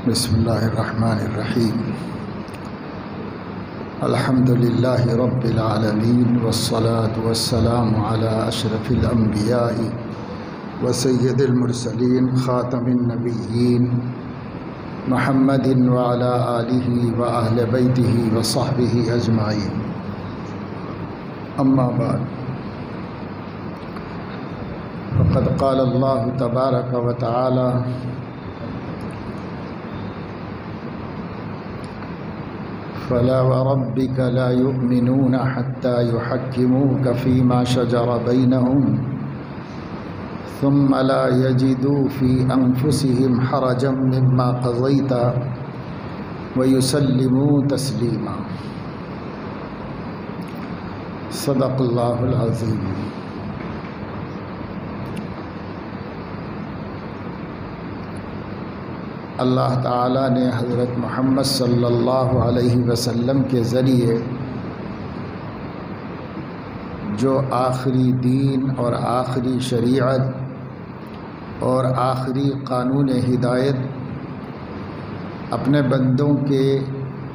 بسم اللہ الرحمن الرحیم الحمد للہ رب العالمین والصلاة والسلام علی اشرف الانبیاء وسید المرسلین خاتم النبیین محمد وعلی آلہ واہل بیتہ وصحبہ اجمعین، اما بعد، فقد قال اللہ تبارک و تعالی: فلا وربك لا يؤمنون حتى يحكموك فيما شجر بينهم ثم لا يجدوا في أنفسهم حرجا مما قضيت ويسلموا تسليما۔ صدق اللہ العظیم۔ اللہ تعالیٰ نے حضرت محمد صلی اللہ علیہ وسلم کے ذریعے جو آخری دین اور آخری شریعت اور آخری قانون ہدایت اپنے بندوں کے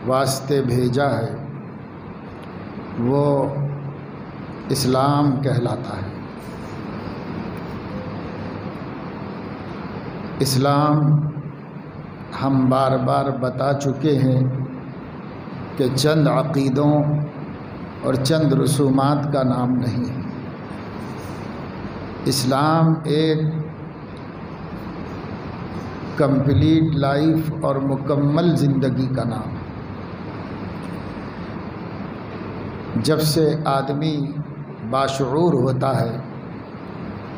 واسطے بھیجا ہے وہ اسلام کہلاتا ہے۔ اسلام ہم بار بار بتا چکے ہیں کہ چند عقیدوں اور چند رسومات کا نام نہیں ہے۔ اسلام ایک کمپلیٹ لائف اور مکمل زندگی کا نام ہے۔ جب سے آدمی باشعور ہوتا ہے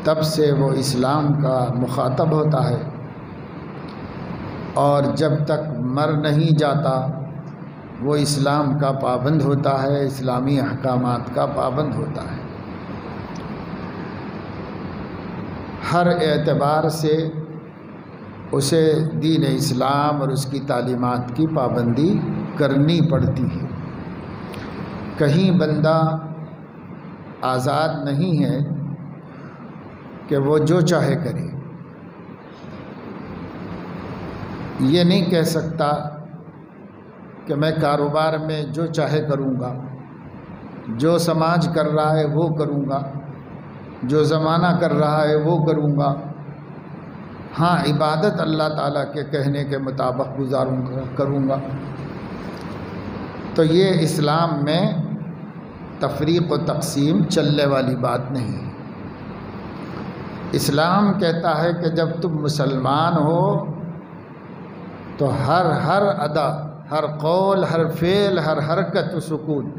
تب سے وہ اسلام کا مخاطب ہوتا ہے، اور جب تک مر نہیں جاتا وہ اسلام کا پابند ہوتا ہے، اسلامی احکامات کا پابند ہوتا ہے۔ ہر اعتبار سے اسے دین اسلام اور اس کی تعلیمات کی پابندی کرنی پڑتی ہے۔ کہیں بندہ آزاد نہیں ہے کہ وہ جو چاہے کرے۔ یہ نہیں کہہ سکتا کہ میں کاروبار میں جو چاہے کروں گا، جو سماج کر رہا ہے وہ کروں گا، جو زمانہ کر رہا ہے وہ کروں گا۔ ہاں، عبادت اللہ تعالیٰ کے کہنے کے مطابق کروں گا۔ تو یہ اسلام میں تفریق و تقسیم چلنے والی بات نہیں ہے۔ اسلام کہتا ہے کہ جب تم مسلمان ہو تو ہر ادا، ہر قول، ہر فعل، ہر حرکت و سکون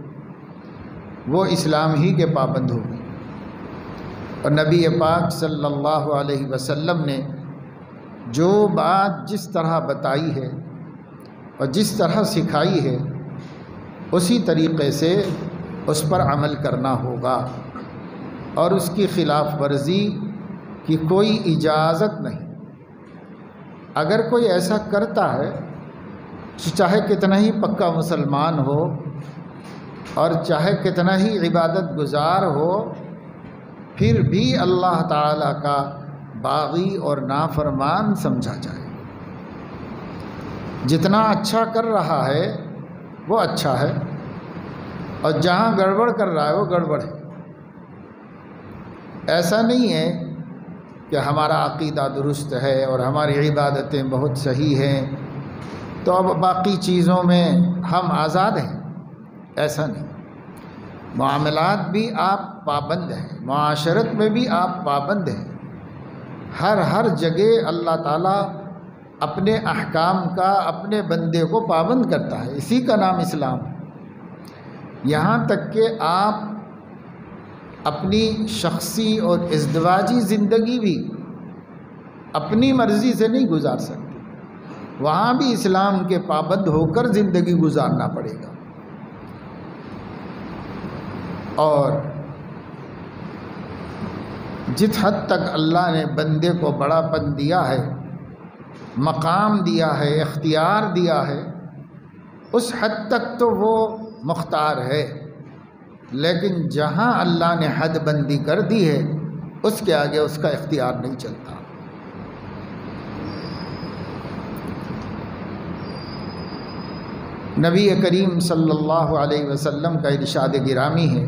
وہ اسلام ہی کے پابند ہوگی۔ اور نبی پاک صلی اللہ علیہ وسلم نے جو بات جس طرح بتائی ہے اور جس طرح سکھائی ہے اسی طریقے سے اس پر عمل کرنا ہوگا، اور اس کی خلاف ورزی کی کوئی اجازت نہیں۔ اگر کوئی ایسا کرتا ہے، چاہے کتنا ہی پکا مسلمان ہو اور چاہے کتنا ہی عبادت گزار ہو، پھر بھی اللہ تعالیٰ کا باغی اور نافرمان سمجھا جائے۔ جتنا اچھا کر رہا ہے وہ اچھا ہے، اور جہاں گڑبڑ کر رہا ہے وہ گڑبڑ ہے۔ ایسا نہیں ہے کہ ہمارا عقیدہ درست ہے اور ہماری عبادتیں بہت صحیح ہیں تو اب باقی چیزوں میں ہم آزاد ہیں۔ ایسا نہیں۔ معاملات بھی آپ پابند ہیں، معاشرت میں بھی آپ پابند ہیں۔ ہر جگہ اللہ تعالیٰ اپنے احکام کا اپنے بندے کو پابند کرتا ہے۔ اسی کا نام اسلام ہے۔ یہاں تک کہ آپ اپنی شخصی اور ازدواجی زندگی بھی اپنی مرضی سے نہیں گزار سکتے، وہاں بھی اسلام کے پابند ہو کر زندگی گزارنا پڑے گا۔ اور جس حد تک اللہ نے بندے کو بڑا پن دیا ہے، مقام دیا ہے، اختیار دیا ہے، اس حد تک تو وہ مختار ہے، لیکن جہاں اللہ نے حد بندی کر دی ہے اس کے آگے اس کا اختیار نہیں چلتا۔ نبی کریم صلی اللہ علیہ وسلم کا ارشاد گرامی ہے،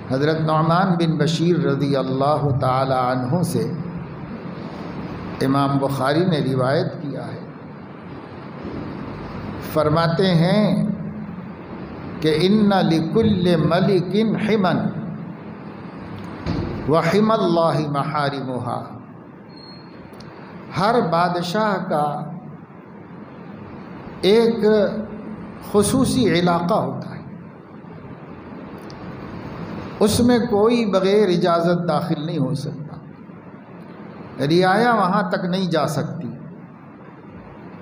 حضرت نعمان بن بشیر رضی اللہ تعالی عنہ سے امام بخاری نے روایت کیا ہے، فرماتے ہیں کہ ان لکل ملک حما وحم اللہ محارمہا، ہر بادشاہ کا ایک خصوصی علاقہ ہوتا ہے، اس میں کوئی بغیر اجازت داخل نہیں ہو سکتا، رعایا وہاں تک نہیں جا سکتی،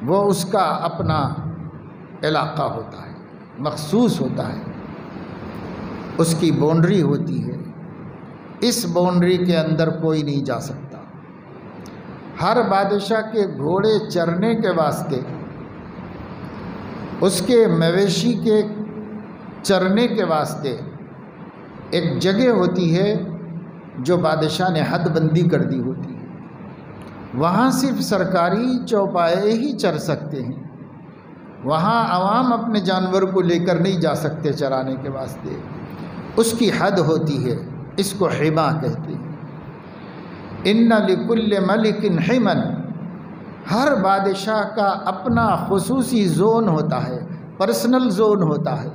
وہ اس کا اپنا علاقہ ہوتا ہے، مخصوص ہوتا ہے، اس کی باؤنڈری ہوتی ہے، اس باؤنڈری کے اندر کوئی نہیں جا سکتا۔ ہر بادشاہ کے گھوڑے چرنے کے واسطے، اس کے مویشی کے چرنے کے واسطے ایک جگہ ہوتی ہے جو بادشاہ نے حد بندی کر دی ہوتی ہے، وہاں صرف سرکاری چوپائے ہی چر سکتے ہیں، وہاں عوام اپنے جانور کو لے کر نہیں جا سکتے چرانے کے واسطے، اس کی حد ہوتی ہے، اس کو حما کہتے ہیں۔ ان لکل ملک حما، ہر بادشاہ کا اپنا خصوصی زون ہوتا ہے، پرسنل زون ہوتا ہے،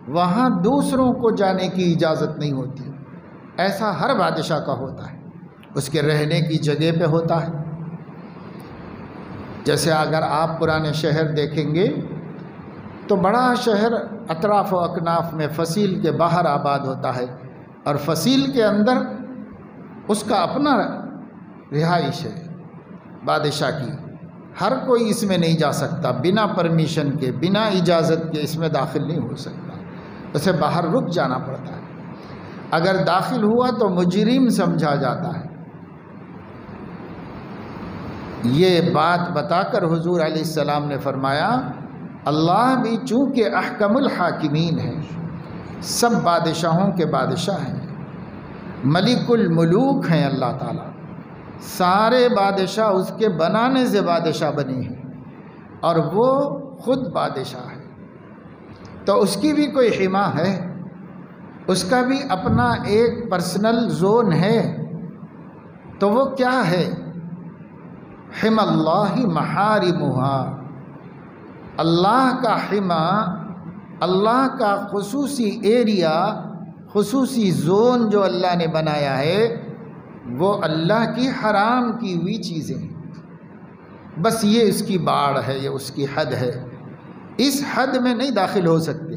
وہاں دوسروں کو جانے کی اجازت نہیں ہوتی، ایسا ہر بادشاہ کا ہوتا ہے، اس کے رہنے کی جگہ پہ ہوتا ہے۔ جیسے اگر آپ پرانے شہر دیکھیں گے تو بڑا شہر اطراف و اکناف میں فصیل کے باہر آباد ہوتا ہے، اور فصیل کے اندر اس کا اپنا رہائش ہے بادشاہ کی، ہر کوئی اس میں نہیں جا سکتا، بنا پرمیشن کے، بنا اجازت کے اس میں داخل نہیں ہو سکتا، اسے باہر رک جانا پڑتا ہے، اگر داخل ہوا تو مجرم سمجھا جاتا ہے۔ یہ بات بتا کر حضور علیہ السلام نے فرمایا، اللہ بھی چونکہ احکم الحاکمین ہے، سب بادشاہوں کے بادشاہ ہیں، ملک الملوک ہیں اللہ تعالیٰ، سارے بادشاہ اس کے بنانے سے بادشاہ بنے ہیں، اور وہ خود بادشاہ ہے، تو اس کی بھی کوئی حما ہے، اس کا بھی اپنا ایک پرسنل زون ہے، تو وہ کیا ہے؟ حما اللہ محارمہا، اللہ کا حما، اللہ کا خصوصی ایریا، خصوصی زون جو اللہ نے بنایا ہے، وہ اللہ کی حرام کی ہوئی چیزیں ہیں، بس یہ اس کی باڑ ہے، یہ اس کی حد ہے، اس حد میں نہیں داخل ہو سکتے،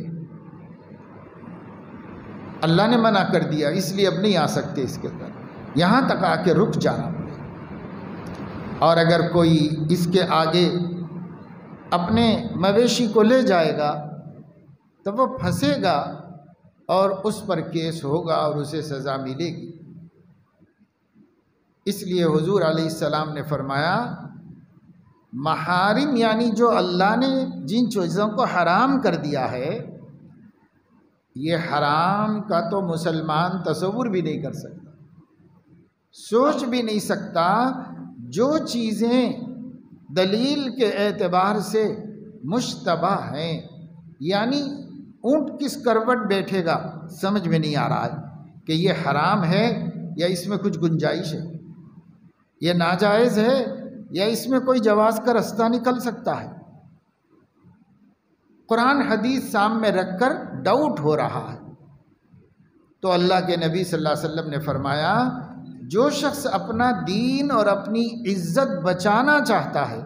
اللہ نے منع کر دیا، اس لیے اب نہیں آ سکتے اس کے اندر، یہاں تک آ کے رک جانا پڑے، اور اگر کوئی اس کے آگے اپنے مویشی کو لے جائے گا تو وہ پھنسے گا اور اس پر کیس ہوگا اور اسے سزا ملے گی۔ اس لیے حضور علیہ السلام نے فرمایا، محارم یعنی جو اللہ نے جن چیزوں کو حرام کر دیا ہے، یہ حرام کا تو مسلمان تصور بھی نہیں کر سکتا، سوچ بھی نہیں سکتا۔ جو چیزیں دلیل کے اعتبار سے مشتبہ ہیں، یعنی اونٹ کس کروٹ بیٹھے گا سمجھ میں نہیں آ رہا ہے کہ یہ حرام ہے یا اس میں کچھ گنجائش ہے، یہ ناجائز ہے یا اس میں کوئی جواز کا رستہ نکل سکتا ہے، قرآن حدیث سامنے رکھ کر ڈاؤٹ ہو رہا ہے، تو اللہ کے نبی صلی اللہ علیہ وسلم نے فرمایا، جو شخص اپنا دین اور اپنی عزت بچانا چاہتا ہے،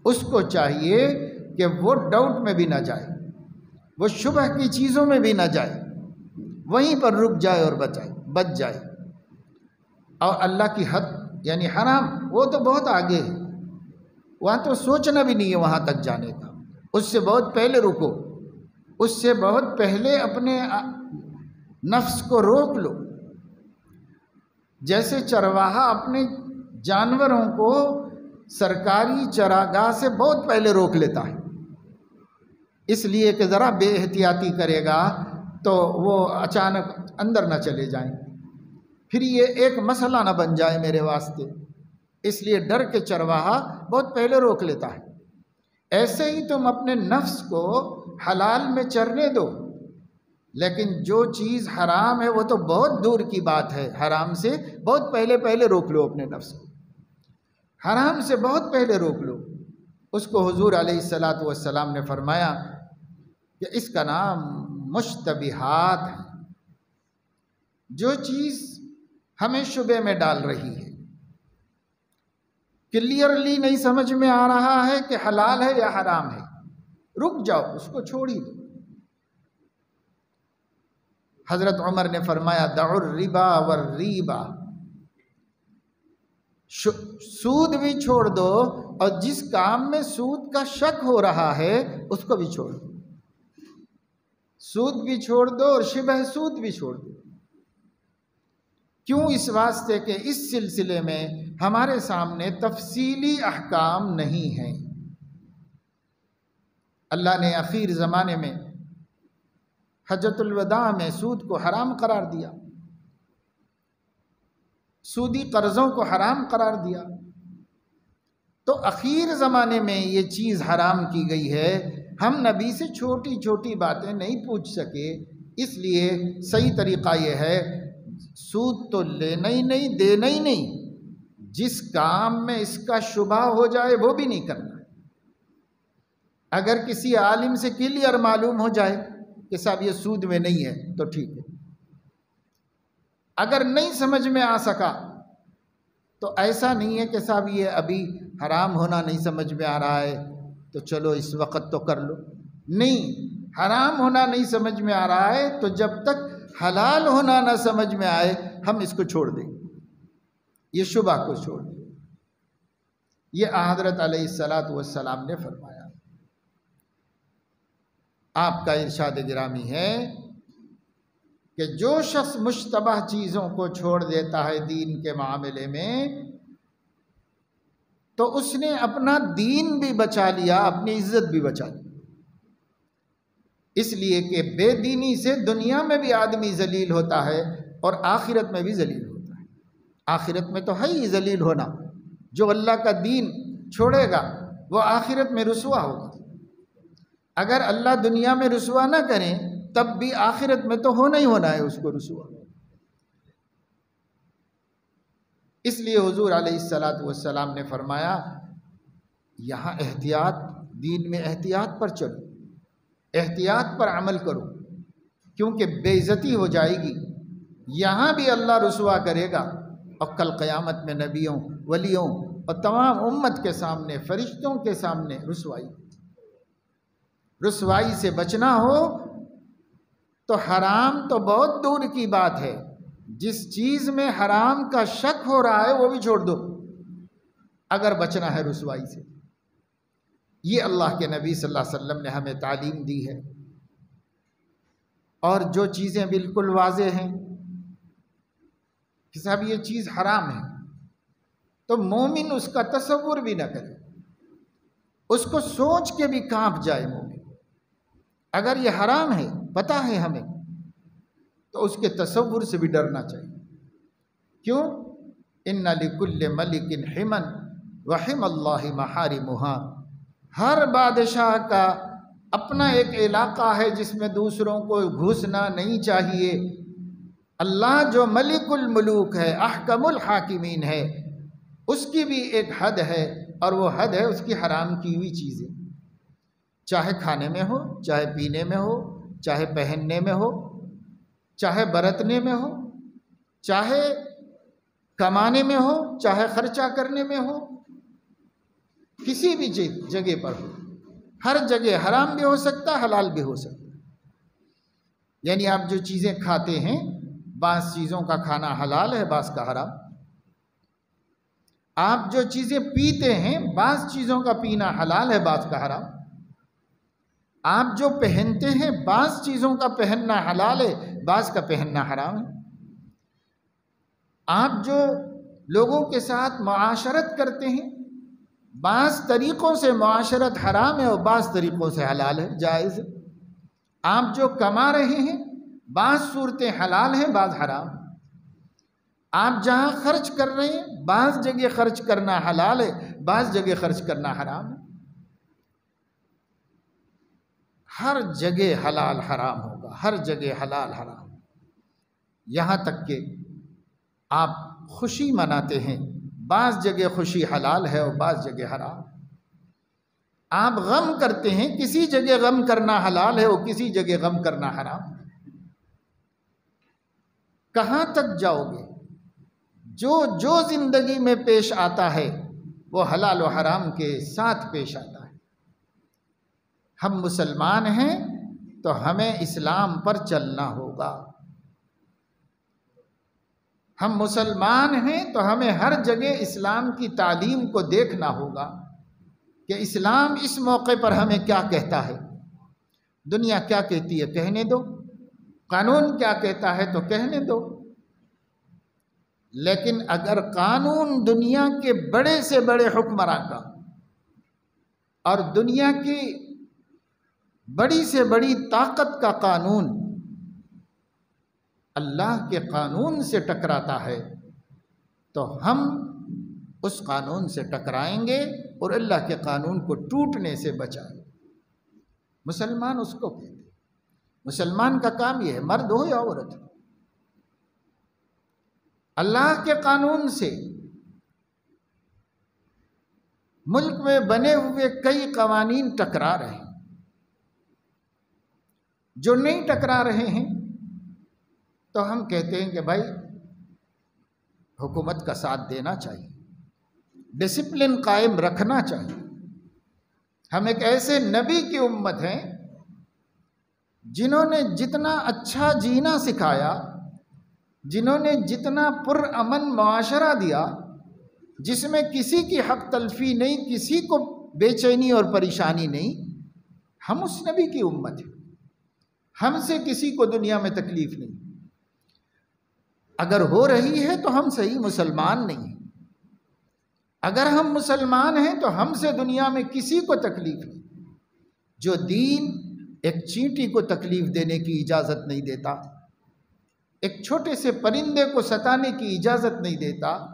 اس کو چاہیے کہ وہ ڈاؤٹ میں بھی نہ جائے، وہ شبہ کی چیزوں میں بھی نہ جائے، وہیں پر رک جائے اور بچ جائے، اور اللہ کی حد یعنی حرام وہ تو بہت آگے ہے، وہاں تو سوچنا بھی نہیں ہے وہاں تک جانے کا، اس سے بہت پہلے رکو، اس سے بہت پہلے اپنے نفس کو روک لو، جیسے چرواہا اپنے جانوروں کو سرکاری چراگاہ سے بہت پہلے روک لیتا ہے، اس لیے کہ ذرا بے احتیاطی کرے گا تو وہ اچانک اندر نہ چلے جائیں، پھر یہ ایک مسئلہ نہ بن جائے میرے واسطے، اس لیے ڈر کے چرواہا بہت پہلے روک لیتا ہے۔ ایسے ہی تم اپنے نفس کو حلال میں چرنے دو، لیکن جو چیز حرام ہے وہ تو بہت دور کی بات ہے، حرام سے بہت پہلے روک لو اپنے نفس کو، حرام سے بہت پہلے روک لو۔ اس کو حضور علیہ السلام نے فرمایا کہ اس کا نام مشتبہات ہے، جو چیز ہمیں شبے میں ڈال رہی ہے، کلیئرلی نہیں سمجھ میں آ رہا ہے کہ حلال ہے یا حرام ہے، رک جاؤ، اس کو چھوڑ ہی دو۔ حضرت عمر نے فرمایا دعوا الربا والریبا، سود بھی چھوڑ دو، اور جس کام میں سود کا شک ہو رہا ہے اس کو بھی چھوڑ دو، سود بھی چھوڑ دو اور شبہ سود بھی چھوڑ دو۔ کیوں؟ اس واسطے کہ اس سلسلے میں ہمارے سامنے تفصیلی احکام نہیں ہیں۔ اللہ نے اخیر زمانے میں حجۃ الوداع میں سود کو حرام قرار دیا، سودی قرضوں کو حرام قرار دیا، تو اخیر زمانے میں یہ چیز حرام کی گئی ہے۔ ہم نبی سے چھوٹی چھوٹی باتیں نہیں پوچھ سکے، اس لیے صحیح طریقہ یہ ہے سود تو لینا ہی نہیں، دینا ہی نہیں، جس کام میں اس کا شبہ ہو جائے وہ بھی نہیں کرنا۔ اگر کسی عالم سے کلیئر معلوم ہو جائے کہ صاحب یہ سود میں نہیں ہے تو ٹھیک ہے، اگر نہیں سمجھ میں آ سکا تو ایسا نہیں ہے کہ صاحب یہ ابھی حرام ہونا نہیں سمجھ میں آ رہا ہے تو چلو اس وقت تو کر لو، نہیں، حرام ہونا نہیں سمجھ میں آ رہا ہے تو جب تک حلال ہونا نہ سمجھ میں آئے ہم اس کو چھوڑ دیں، یہ شبہ کو چھوڑ دیں۔ یہ حضرت علیہ السلام نے فرمایا۔ آپ کا ارشاد گرامی ہے کہ جو شخص مشتبہ چیزوں کو چھوڑ دیتا ہے دین کے معاملے میں تو اس نے اپنا دین بھی بچا لیا، اپنی عزت بھی بچا لی، اس لیے کہ بے دینی سے دنیا میں بھی آدمی ذلیل ہوتا ہے اور آخرت میں بھی ذلیل ہوتا ہے۔ آخرت میں تو ہے ہی ذلیل ہونا، جو اللہ کا دین چھوڑے گا وہ آخرت میں رسوا ہوگا۔ اگر اللہ دنیا میں رسوا نہ کریں تب بھی آخرت میں تو ہونا ہی ہونا ہے اس کو رسوا۔ اس لیے حضور علیہ السلام نے فرمایا یہاں احتیاط، دین میں احتیاط پر چلو، احتیاط پر عمل کرو، کیونکہ بے عزتی ہو جائے گی، یہاں بھی اللہ رسوا کرے گا اور کل قیامت میں نبیوں، ولیوں اور تمام امت کے سامنے، فرشتوں کے سامنے رسوائی سے بچنا ہو تو حرام تو بہت دور کی بات ہے، جس چیز میں حرام کا شک ہو رہا ہے وہ بھی چھوڑ دو اگر بچنا ہے رسوائی سے۔ یہ اللہ کے نبی صلی اللہ علیہ وسلم نے ہمیں تعلیم دی ہے۔ اور جو چیزیں بالکل واضح ہیں کہ صاحب یہ چیز حرام ہے تو مومن اس کا تصور بھی نہ کرے، اس کو سوچ کے بھی کانپ جائے مومن۔ اگر یہ حرام ہے پتہ ہے ہمیں تو اس کے تصور سے بھی ڈرنا چاہیے۔ کیوں؟ ان لکل ملک حما وحم اللہ محارمها، ہر بادشاہ کا اپنا ایک علاقہ ہے جس میں دوسروں کو گھسنا نہیں چاہیے۔ اللہ جو ملک الملوک ہے، احکم الحاکمین ہے، اس کی بھی ایک حد ہے، اور وہ حد ہے اس کی حرام کی ہوئی چیزیں، چاہے کھانے میں ہو، چاہے پینے میں ہو، چاہے پہننے میں ہو، چاہے برتنے میں ہو، چاہے کمانے میں ہو، چاہے خرچہ کرنے میں ہو، کسی بھی جگہ پر ہو، ہر جگہ حرام بھی ہو سکتا، حلال بھی ہو سکتا۔ یعنی آپ جو چیزیں کھاتے ہیں، بعض چیزوں کا کھانا حلال ہے، بعض کا حرام۔ آپ جو چیزیں پیتے ہیں، بعض چیزوں کا پینا حلال ہے، بعض کا حرام۔ آپ جو پہنتے ہیں، بعض چیزوں کا پہننا حلال ہے، بعض کا پہننا حرام ہے۔ آپ جو لوگوں کے ساتھ معاشرت کرتے ہیں، بعض طریقوں سے معاشرت حرام ہے اور بعض طریقوں سے حلال ہے، جائز ہے۔ آپ جو کما رہے ہیں، بعض صورتیں حلال ہیں، بعض حرام ہیں۔ آپ جہاں خرچ کر رہے ہیں، بعض جگہ خرچ کرنا حلال ہے، بعض جگہ خرچ کرنا حرام ہے۔ ہر جگہ حلال حرام ہوگا، ہر جگہ حلال حرام، یہاں تک کہ آپ خوشی مناتے ہیں، بعض جگہ خوشی حلال ہے اور بعض جگہ حرام۔ آپ غم کرتے ہیں، کسی جگہ غم کرنا حلال ہے اور کسی جگہ غم کرنا حرام۔ کہاں تک جاؤ گے؟ جو زندگی میں پیش آتا ہے وہ حلال و حرام کے ساتھ پیش آتا ہے۔ ہم مسلمان ہیں تو ہمیں اسلام پر چلنا ہوگا۔ ہم مسلمان ہیں تو ہمیں ہر جگہ اسلام کی تعلیم کو دیکھنا ہوگا کہ اسلام اس موقع پر ہمیں کیا کہتا ہے۔ دنیا کیا کہتی ہے کہنے دو، قانون کیا کہتا ہے تو کہنے دو، لیکن اگر قانون دنیا کے بڑے سے بڑے حکمراں کا اور دنیا کی بڑی سے بڑی طاقت کا قانون اللہ کے قانون سے ٹکراتا ہے تو ہم اس قانون سے ٹکرائیں گے اور اللہ کے قانون کو ٹوٹنے سے بچائیں گے۔ مسلمان اس کو کہتے ہیں۔ مسلمان کا کام یہ ہے، مرد ہو یا عورت ہو، اللہ کے قانون سے ملک میں بنے ہوئے کئی قوانین ٹکرا رہے ہیں۔ جو نہیں ٹکرا رہے ہیں تو ہم کہتے ہیں کہ بھائی حکومت کا ساتھ دینا چاہیے، ڈسپلن قائم رکھنا چاہیے۔ ہم ایک ایسے نبی کی امت ہیں جنہوں نے جتنا اچھا جینا سکھایا، جنہوں نے جتنا پرامن معاشرہ دیا، جس میں کسی کی حق تلفی نہیں، کسی کو بے چینی اور پریشانی نہیں، ہم اس نبی کی امت ہیں۔ ہم سے کسی کو دنیا میں تکلیف نہیں۔ اگر ہو رہی ہے تو ہم صحیح مسلمان نہیں ہیں۔ اگر ہم مسلمان ہیں تو ہم سے دنیا میں کسی کو تکلیف نہیں۔ جو دین ایک چینٹی کو تکلیف دینے کی اجازت نہیں دیتا، ایک چھوٹے سے پرندے کو ستانے کی اجازت نہیں دیتا،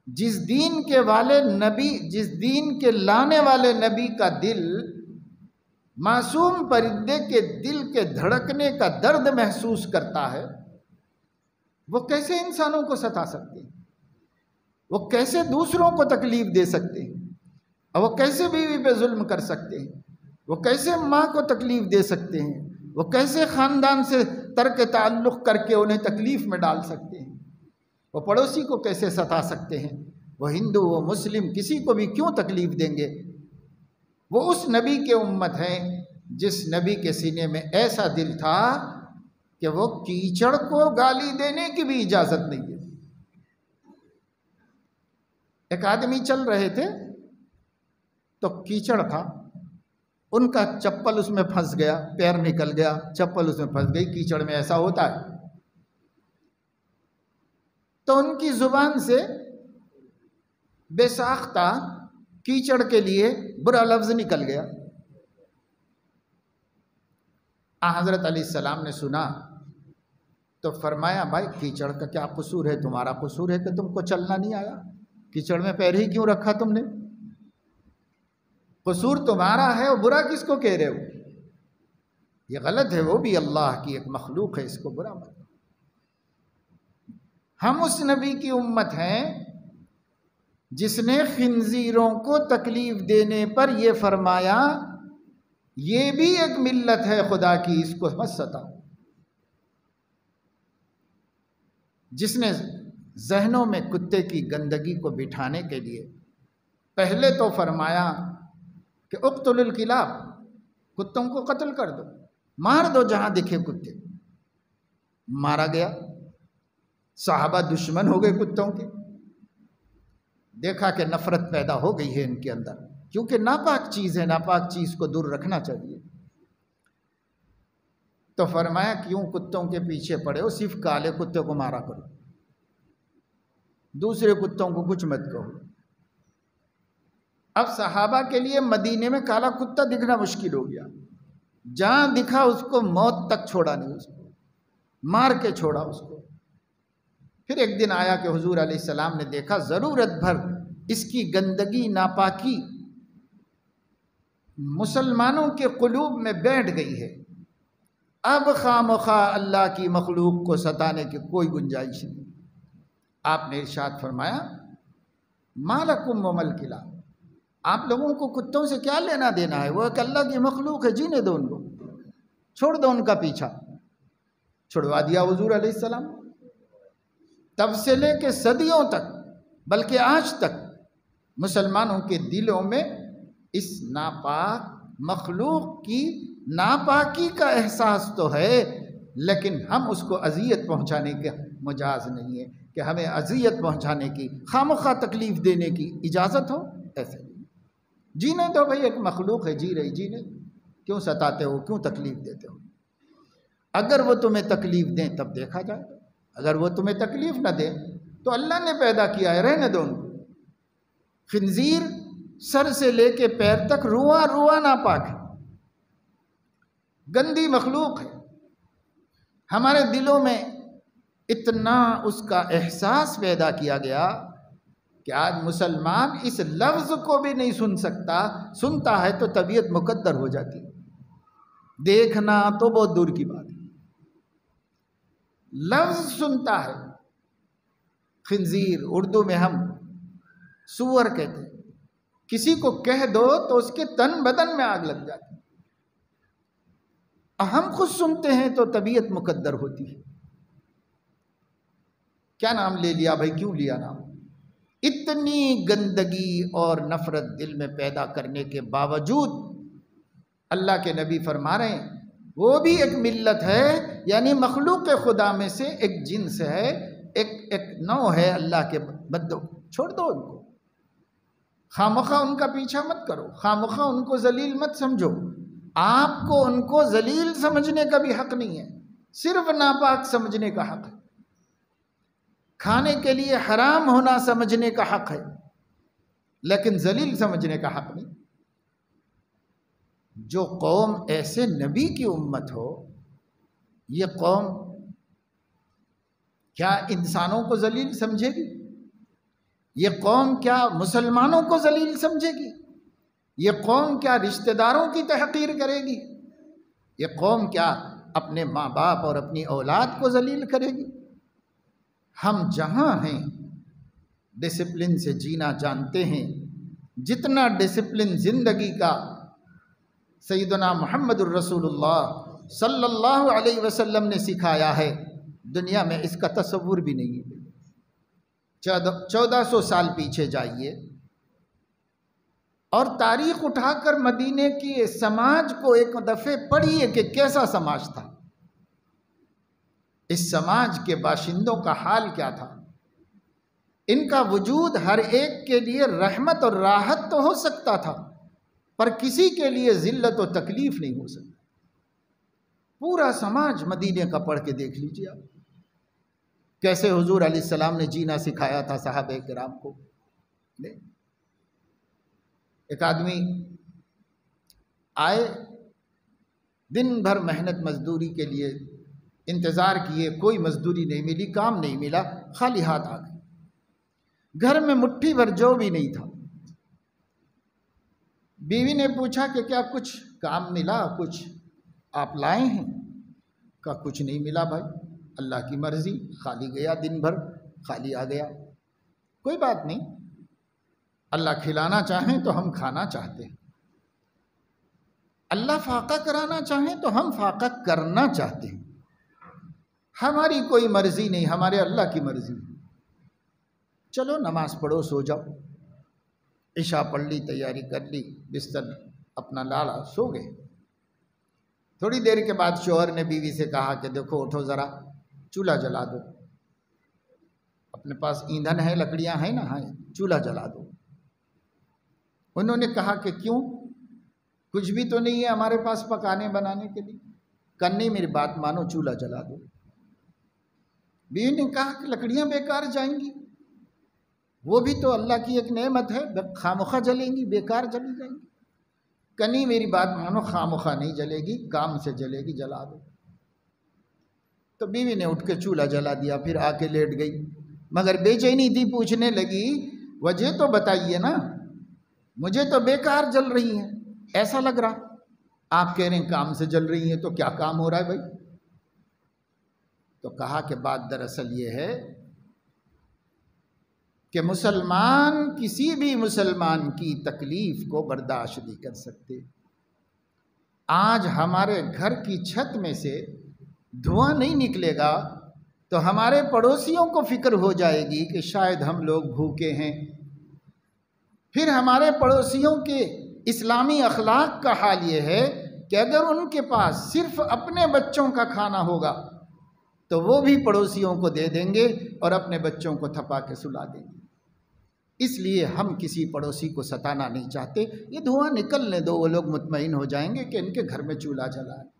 جس دین کے والے نبی، جس دین کے لانے والے نبی کا دل معصوم پرندے کے دل کے دھڑکنے کا درد محسوس کرتا ہے، وہ کیسے انسانوں کو ستا سکتے ہیں؟ وہ کیسے دوسروں کو تکلیف دے سکتے ہیں؟ اور وہ کیسے بیوی پہ ظلم کر سکتے ہیں؟ وہ کیسے ماں کو تکلیف دے سکتے ہیں؟ وہ کیسے خاندان سے ترک تعلق کر کے انہیں تکلیف میں ڈال سکتے ہیں؟ وہ پڑوسی کو کیسے ستا سکتے ہیں؟ وہ ہندو، وہ مسلم، کسی کو بھی کیوں تکلیف دیں گے؟ وہ اس نبی کے امت ہیں جس نبی کے سینے میں ایسا دل تھا کہ وہ کیچڑ کو گالی دینے کی بھی اجازت نہیں دیتے۔ ایک آدمی چل رہے تھے تو کیچڑ تھا، ان کا چپل اس میں پھنس گیا، پیر نکل گیا، چپل اس میں پھنس گئی۔ کیچڑ میں ایسا ہوتا ہے۔ تو ان کی زبان سے بے ساختہ کیچڑ کے لیے برا لفظ نکل گیا۔ حضرت علیہ السلام نے سنا تو فرمایا بھائی کیچڑ کا کیا قصور ہے؟ تمہارا قصور ہے کہ تم کو چلنا نہیں آیا؟ کیچڑ میں پیر ہی کیوں رکھا تم نے؟ قصور تمہارا ہے اور برا کس کو کہہ رہے ہو؟ یہ غلط ہے، وہ بھی اللہ کی ایک مخلوق ہے، اس کو برا مت۔ ہم اس نبی کی امت ہیں جس نے خنزیروں کو تکلیف دینے پر یہ فرمایا یہ بھی ایک ملت ہے خدا کی، اس کو مت ستاؤ۔ جس نے ذہنوں میں کتے کی گندگی کو بٹھانے کے لیے پہلے تو فرمایا کہ اقتل الکلاب، کتوں کو قتل کر دو، مار دو جہاں دکھے کتے۔ مارا گیا، صحابہ دشمن ہو گئے کتوں کے۔ دیکھا کہ نفرت پیدا ہو گئی ہے ان کے اندر، کیونکہ ناپاک چیز ہے، ناپاک چیز کو دور رکھنا چاہیے۔ تو فرمایا کیوں کتوں کے پیچھے پڑے ہو؟ صرف کالے کتے کو مارا کرو، دوسرے کتوں کو کچھ مت کہو۔ اب صحابہ کے لیے مدینے میں کالا کتا دکھنا مشکل ہو گیا، جہاں دکھا اس کو موت تک چھوڑا نہیں، اس کو مار کے چھوڑا اس کو۔ پھر ایک دن آیا کہ حضور علیہ السلام نے دیکھا ضرورت بھر اس کی گندگی، ناپاکی مسلمانوں کے قلوب میں بیٹھ گئی ہے، اب خواہ اللہ کی مخلوق کو ستانے کی کوئی گنجائش نہیں۔ آپ نے ارشاد فرمایا ما لکم و مل کلاب، آپ لوگوں کو کتوں سے کیا لینا دینا ہے؟ وہ ایک اللہ کی مخلوق ہے، جینے دو ان کو، چھوڑ دو ان کا پیچھا۔ چھڑوا دیا حضور علیہ السلام۔ تب سے لے کے صدیوں تک، بلکہ آج تک مسلمانوں کے دلوں میں اس ناپاک مخلوق کی ناپاکی کا احساس تو ہے، لیکن ہم اس کو اذیت پہنچانے کے مجاز نہیں ہے کہ ہمیں اذیت پہنچانے کی، خامخواہ تکلیف دینے کی اجازت ہو، ایسے نہیں۔ جینے دو بھائی، ایک مخلوق ہے، جی رہی، جینے، کیوں ستاتے ہو، کیوں تکلیف دیتے ہو؟ اگر وہ تمہیں تکلیف دیں تب دیکھا جائے، اگر وہ تمہیں تکلیف نہ دیں تو اللہ نے پیدا کیا ہے، رہنے دو ان کو۔ خنزیر سر سے لے کے پیر تک رواں رواں ناپاک ہے، گندی مخلوق ہے۔ ہمارے دلوں میں اتنا اس کا احساس پیدا کیا گیا کہ آج مسلمان اس لفظ کو بھی نہیں سن سکتا، سنتا ہے تو طبیعت مقدر ہو جاتی، دیکھنا تو بہت دور کی بات ہے، لفظ سنتا ہے۔ خنزیر اردو میں ہم سور کہتے ہیں، کسی کو کہہ دو تو اس کے تن بدن میں آگ لگ جاتی، ہم خود سنتے ہیں تو طبیعت مقدر ہوتی ہے۔ کیا نام لے لیا بھائی، کیوں لیا نام؟ اتنی گندگی اور نفرت دل میں پیدا کرنے کے باوجود اللہ کے نبی فرما رہے ہیں وہ بھی ایک ملت ہے، یعنی مخلوق خدا میں سے ایک جنس ہے، ایک نوع ہے اللہ کے بندوں، چھوڑ دو ان کو، خامخواہ ان کا پیچھا مت کرو، خامخواہ ان کو ذلیل مت سمجھو۔ آپ کو ان کو ذلیل سمجھنے کا بھی حق نہیں ہے، صرف ناپاک سمجھنے کا حق ہے، کھانے کے لیے حرام ہونا سمجھنے کا حق ہے، لیکن ذلیل سمجھنے کا حق نہیں۔ جو قوم ایسے نبی کی امت ہو، یہ قوم کیا انسانوں کو ذلیل سمجھے گی؟ یہ قوم کیا مسلمانوں کو ذلیل سمجھے گی؟ یہ قوم کیا رشتہ داروں کی تحقیر کرے گی؟ یہ قوم کیا اپنے ماں باپ اور اپنی اولاد کو ذلیل کرے گی؟ ہم جہاں ہیں ڈسپلن سے جینا جانتے ہیں، جتنا ڈسپلن زندگی کا سیدنا محمد الرسول اللہ صلی اللہ علیہ وسلم نے سکھایا ہے، دنیا میں اس کا تصور بھی نہیں ہے۔ 1400 سال پیچھے جائیے اور تاریخ اٹھا کر مدینے کی سماج کو ایک دفعہ پڑھیے کہ کیسا سماج تھا، اس سماج کے باشندوں کا حال کیا تھا۔ ان کا وجود ہر ایک کے لیے رحمت اور راحت تو ہو سکتا تھا، پر کسی کے لیے ذلت و تکلیف نہیں ہو سکتا۔ پورا سماج مدینے کا پڑھ کے دیکھ لیجیے آپ، کیسے حضور علیہ السلام نے جینا سکھایا تھا صحابہ کرام کو۔ ایک آدمی آئے، دن بھر محنت مزدوری کے لیے انتظار کیے، کوئی مزدوری نہیں ملی، کام نہیں ملا، خالی ہاتھ آ گئے، گھر میں مٹھی بھر جو بھی نہیں تھا۔ بیوی نے پوچھا کہ کیا کچھ کام ملا، کچھ آپ لائے ہیں؟ کہا کچھ نہیں ملا بھائی، اللہ کی مرضی، خالی گیا، دن بھر خالی آ گیا۔ کوئی بات نہیں، اللہ کھلانا چاہیں تو ہم کھانا چاہتے ہیں، اللہ فاقہ کرانا چاہیں تو ہم فاقہ کرنا چاہتے ہیں، ہماری کوئی مرضی نہیں، ہمارے اللہ کی مرضی۔ چلو نماز پڑھو، سو جاؤ۔ عشاء پڑھ لی، تیاری کر لی، بستر اپنا لالا، سو گئے۔ تھوڑی دیر کے بعد شوہر نے بیوی سے کہا کہ دیکھو اٹھو ذرا، چولہا جلا دو، اپنے پاس ایندھن ہے، لکڑیاں ہیں نا، ہاں، چولہا جلا دو۔ انہوں نے کہا کہ کیوں، کچھ بھی تو نہیں ہے ہمارے پاس پکانے بنانے کے لیے؟ کہ نہیں، میری بات مانو، چولہا جلا دو۔ بیوی نے کہا کہ لکڑیاں بیکار جائیں گی، وہ بھی تو اللہ کی ایک نعمت ہے، خامخواہ جلیں گی، بیکار جلی جائیں گی۔ کہ نہیں، میری بات مانو، خامخواہ نہیں جلے گی، کام سے جلے گی، جلا دو۔ تو بیوی نے اٹھ کے چولہا جلا دیا، پھر آ کے لیٹ گئی، مگر بے چینی تھی، پوچھنے لگی وجہ تو بتائیے نا، مجھے تو بیکار جل رہی ہیں۔ ایسا لگ رہا، آپ کہہ رہے ہیں کام سے جل رہی ہیں، تو کیا کام ہو رہا ہے بھائی؟ تو کہا کہ بات دراصل یہ ہے کہ مسلمان کسی بھی مسلمان کی تکلیف کو برداشت نہیں کر سکتے۔ آج ہمارے گھر کی چھت میں سے دھواں نہیں نکلے گا تو ہمارے پڑوسیوں کو فکر ہو جائے گی کہ شاید ہم لوگ بھوکے ہیں۔ پھر ہمارے پڑوسیوں کے اسلامی اخلاق کا حال یہ ہے کہ اگر ان کے پاس صرف اپنے بچوں کا کھانا ہوگا تو وہ بھی پڑوسیوں کو دے دیں گے اور اپنے بچوں کو تھپا کے سلا دیں گے۔ اس لیے ہم کسی پڑوسی کو ستانا نہیں چاہتے، یہ دھواں نکلنے دو، وہ لوگ مطمئن ہو جائیں گے کہ ان کے گھر میں چولہا جلا ہے۔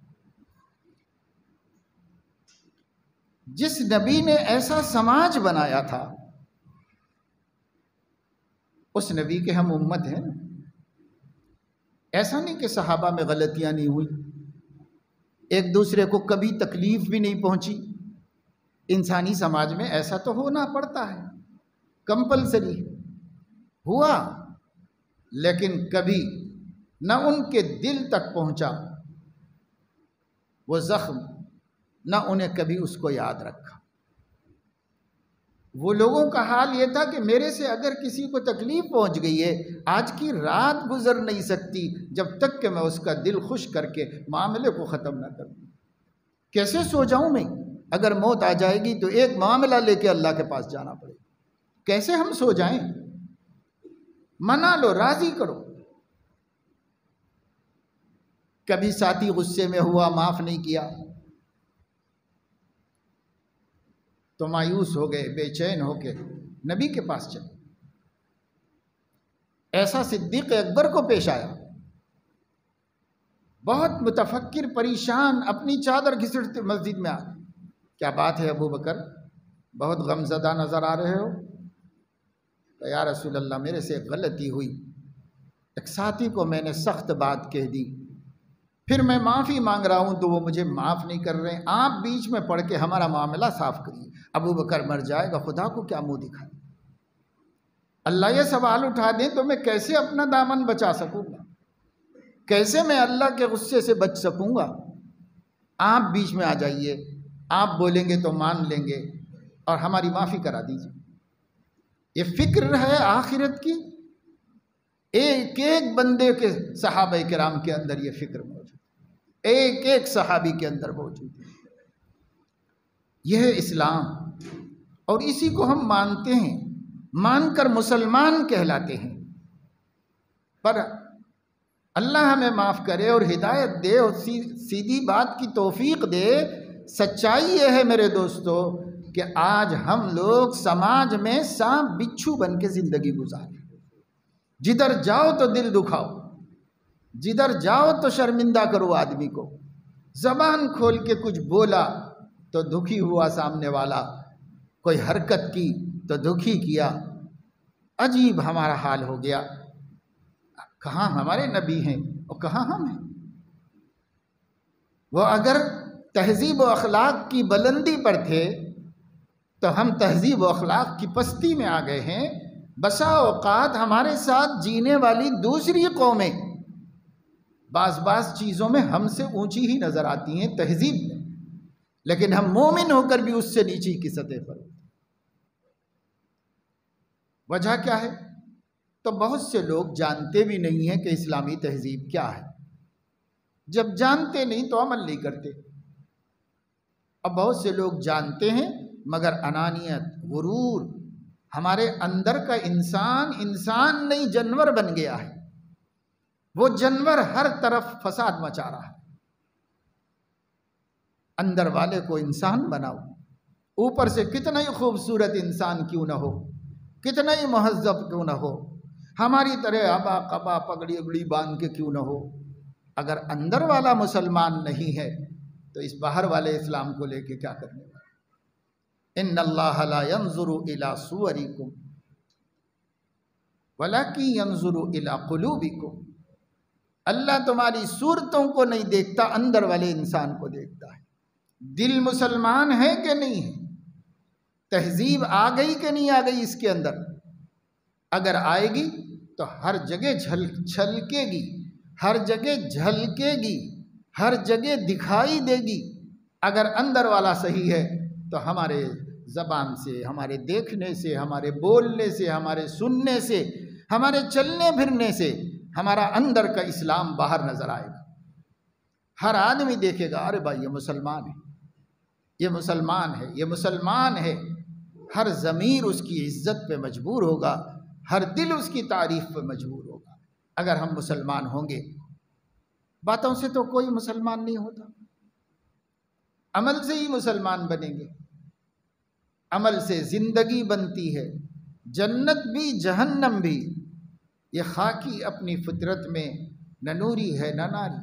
جس نبی نے ایسا سماج بنایا تھا اس نبی کے ہم امت ہیں۔ ایسا نہیں کہ صحابہ میں غلطیاں نہیں ہوئی، ایک دوسرے کو کبھی تکلیف بھی نہیں پہنچی۔ انسانی سماج میں ایسا تو ہونا پڑتا ہے، کمپلسری ہوا، لیکن کبھی نہ ان کے دل تک پہنچا وہ زخم، نہ انہیں کبھی اس کو یاد رکھا۔ وہ لوگوں کا حال یہ تھا کہ میرے سے اگر کسی کو تکلیف پہنچ گئی ہے، آج کی رات گزر نہیں سکتی جب تک کہ میں اس کا دل خوش کر کے معاملے کو ختم نہ کروں۔ کیسے سو جاؤں میں؟ اگر موت آ جائے گی تو ایک معاملہ لے کے اللہ کے پاس جانا پڑے گا، کیسے ہم سو جائیں؟ منا لو، راضی کرو۔ کبھی ساتھی غصے میں ہوا، معاف نہیں کیا تو مایوس ہو گئے، بے چین ہو کے نبی کے پاس چلے۔ ایسا صدیق اکبر کو پیش آیا، بہت متفکر، پریشان، اپنی چادر گھسٹتے مسجد میں آ، کیا بات ہے ابو بکر، بہت غم زدہ نظر آ رہے ہو؟ تو یا رسول اللہ میرے سے ایک غلطی ہوئی، ایک ساتھی کو میں نے سخت بات کہہ دی، پھر میں معافی مانگ رہا ہوں تو وہ مجھے معاف نہیں کر رہے ہیں، آپ بیچ میں پڑھ کے ہمارا معاملہ صاف کریے۔ ابو بکر مر جائے گا، خدا کو کیا منہ دکھائے؟ اللہ یہ سوال اٹھا دیں تو میں کیسے اپنا دامن بچا سکوں گا؟ کیسے میں اللہ کے غصے سے بچ سکوں گا؟ آپ بیچ میں آ جائیے، آپ بولیں گے تو مان لیں گے اور ہماری معافی کرا دیجیے۔ یہ فکر ہے آخرت کی، ایک ایک بندے کے صحابہ کرام کے اندر یہ فکر موجود ہے، ایک ایک صحابی کے اندر موجود ہے۔ یہ ہے اسلام، اور اسی کو ہم مانتے ہیں، مان کر مسلمان کہلاتے ہیں۔ پر اللہ ہمیں معاف کرے اور ہدایت دے اور سیدھی بات کی توفیق دے۔ سچائی یہ ہے میرے دوستو کہ آج ہم لوگ سماج میں سانپ بچھو بن کے زندگی گزاریں، جدھر جاؤ تو دل دکھاؤ، جدھر جاؤ تو شرمندہ کرو آدمی کو، زبان کھول کے کچھ بولا تو دکھی ہوا سامنے والا، کوئی حرکت کی تو دکھی کیا۔ عجیب ہمارا حال ہو گیا، کہاں ہمارے نبی ہیں اور کہاں ہم ہیں؟ وہ اگر تہذیب و اخلاق کی بلندی پر تھے تو ہم تہذیب و اخلاق کی پستی میں آ گئے ہیں۔ بسا اوقات ہمارے ساتھ جینے والی دوسری قومیں بعض چیزوں میں ہم سے اونچی ہی نظر آتی ہیں تہذیب میں، لیکن ہم مومن ہو کر بھی اس سے نیچی کی سطح پر۔ وجہ کیا ہے؟ تو بہت سے لوگ جانتے بھی نہیں ہیں کہ اسلامی تہذیب کیا ہے۔ جب جانتے نہیں تو عمل نہیں کرتے۔ اب بہت سے لوگ جانتے ہیں مگر انانیت، غرور، ہمارے اندر کا انسان نہیں جانور بن گیا ہے۔ وہ جانور ہر طرف فساد مچا رہا ہے۔ اندر والے کو انسان بناؤ، اوپر سے کتنا ہی خوبصورت انسان کیوں نہ ہو، کتنا ہی مہذب کیوں نہ ہو، ہماری طرح ابا قبا پگڑی اگڑی باندھ کے کیوں نہ ہو، اگر اندر والا مسلمان نہیں ہے تو اس باہر والے اسلام کو لے کے کیا کرنے والا؟ ان اللہ لا ينظر الى صورکم ولکن ينظر الى قلوبکم۔ اللہ تمہاری صورتوں کو نہیں دیکھتا، اندر والے انسان کو دیکھتا ہے۔ دل مسلمان ہے کہ نہیں ہے؟ تہذیب آ گئی کہ نہیں آ گئی اس کے اندر؟ اگر آئے گی تو ہر جگہ چھلکے گی، ہر جگہ جھلکے گی، ہر جگہ دکھائی دے گی۔ اگر اندر والا صحیح ہے تو ہمارے زبان سے، ہمارے دیکھنے سے، ہمارے بولنے سے، ہمارے سننے سے، ہمارے چلنے پھرنے سے ہمارا اندر کا اسلام باہر نظر آئے گا۔ ہر آدمی دیکھے گا، ارے بھائی یہ مسلمان ہے، یہ مسلمان ہے، یہ مسلمان ہے۔ ہر ضمیر اس کی عزت پہ مجبور ہوگا، ہر دل اس کی تعریف پہ مجبور ہوگا اگر ہم مسلمان ہوں گے۔ باتوں سے تو کوئی مسلمان نہیں ہوتا، عمل سے ہی مسلمان بنیں گے۔ عمل سے زندگی بنتی ہے، جنت بھی جہنم بھی۔ یہ خاکی اپنی فطرت میں نہ نوری ہے نہ ناری،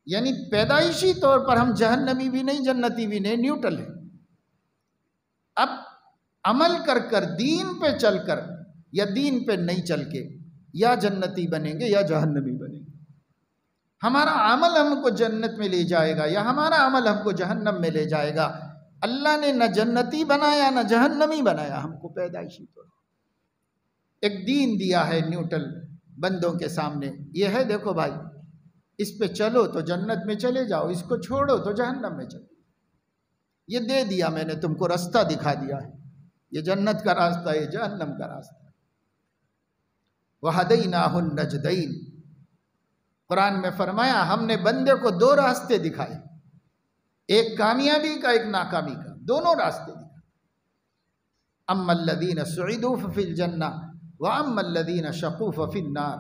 یعنی پیدائشی طور پر ہم جہنمی بھی نہیں جنتی بھی نہیں، نیوٹرل ہے۔ اب عمل کر کر دین پہ چل کر یا دین پہ نہیں چل کے یا جنتی بنیں گے یا جہنمی بنیں گے۔ ہمارا عمل ہم کو جنت میں لے جائے گا یا ہمارا عمل ہم کو جہنم میں لے جائے گا۔ اللہ نے نہ جنتی بنایا نہ جہنمی بنایا ہم کو پیدائشی طور پر۔ ایک دین دیا ہے نیوٹرل بندوں کے سامنے، یہ ہے دیکھو بھائی، اس پہ چلو تو جنت میں چلے جاؤ، اس کو چھوڑو تو جہنم میں چلو۔ یہ دے دیا میں نے تم کو، راستہ دکھا دیا ہے، یہ جنت کا راستہ ہے، یہ جہنم کا راستہ ہے۔ وَهَدَيْنَاهُ النَّجْدَيْنِ، قرآن میں فرمایا ہم نے بندے کو دو راستے دکھائے، ایک کامیابی کا ایک ناکامی کا، دونوں راستے دکھائے۔ أَمَّا الَّذِينَ سُعِدُوا فِي الْجَنَّةِ وَأَمَّا الَّذِينَ شَقُوا فِي النَّارِ،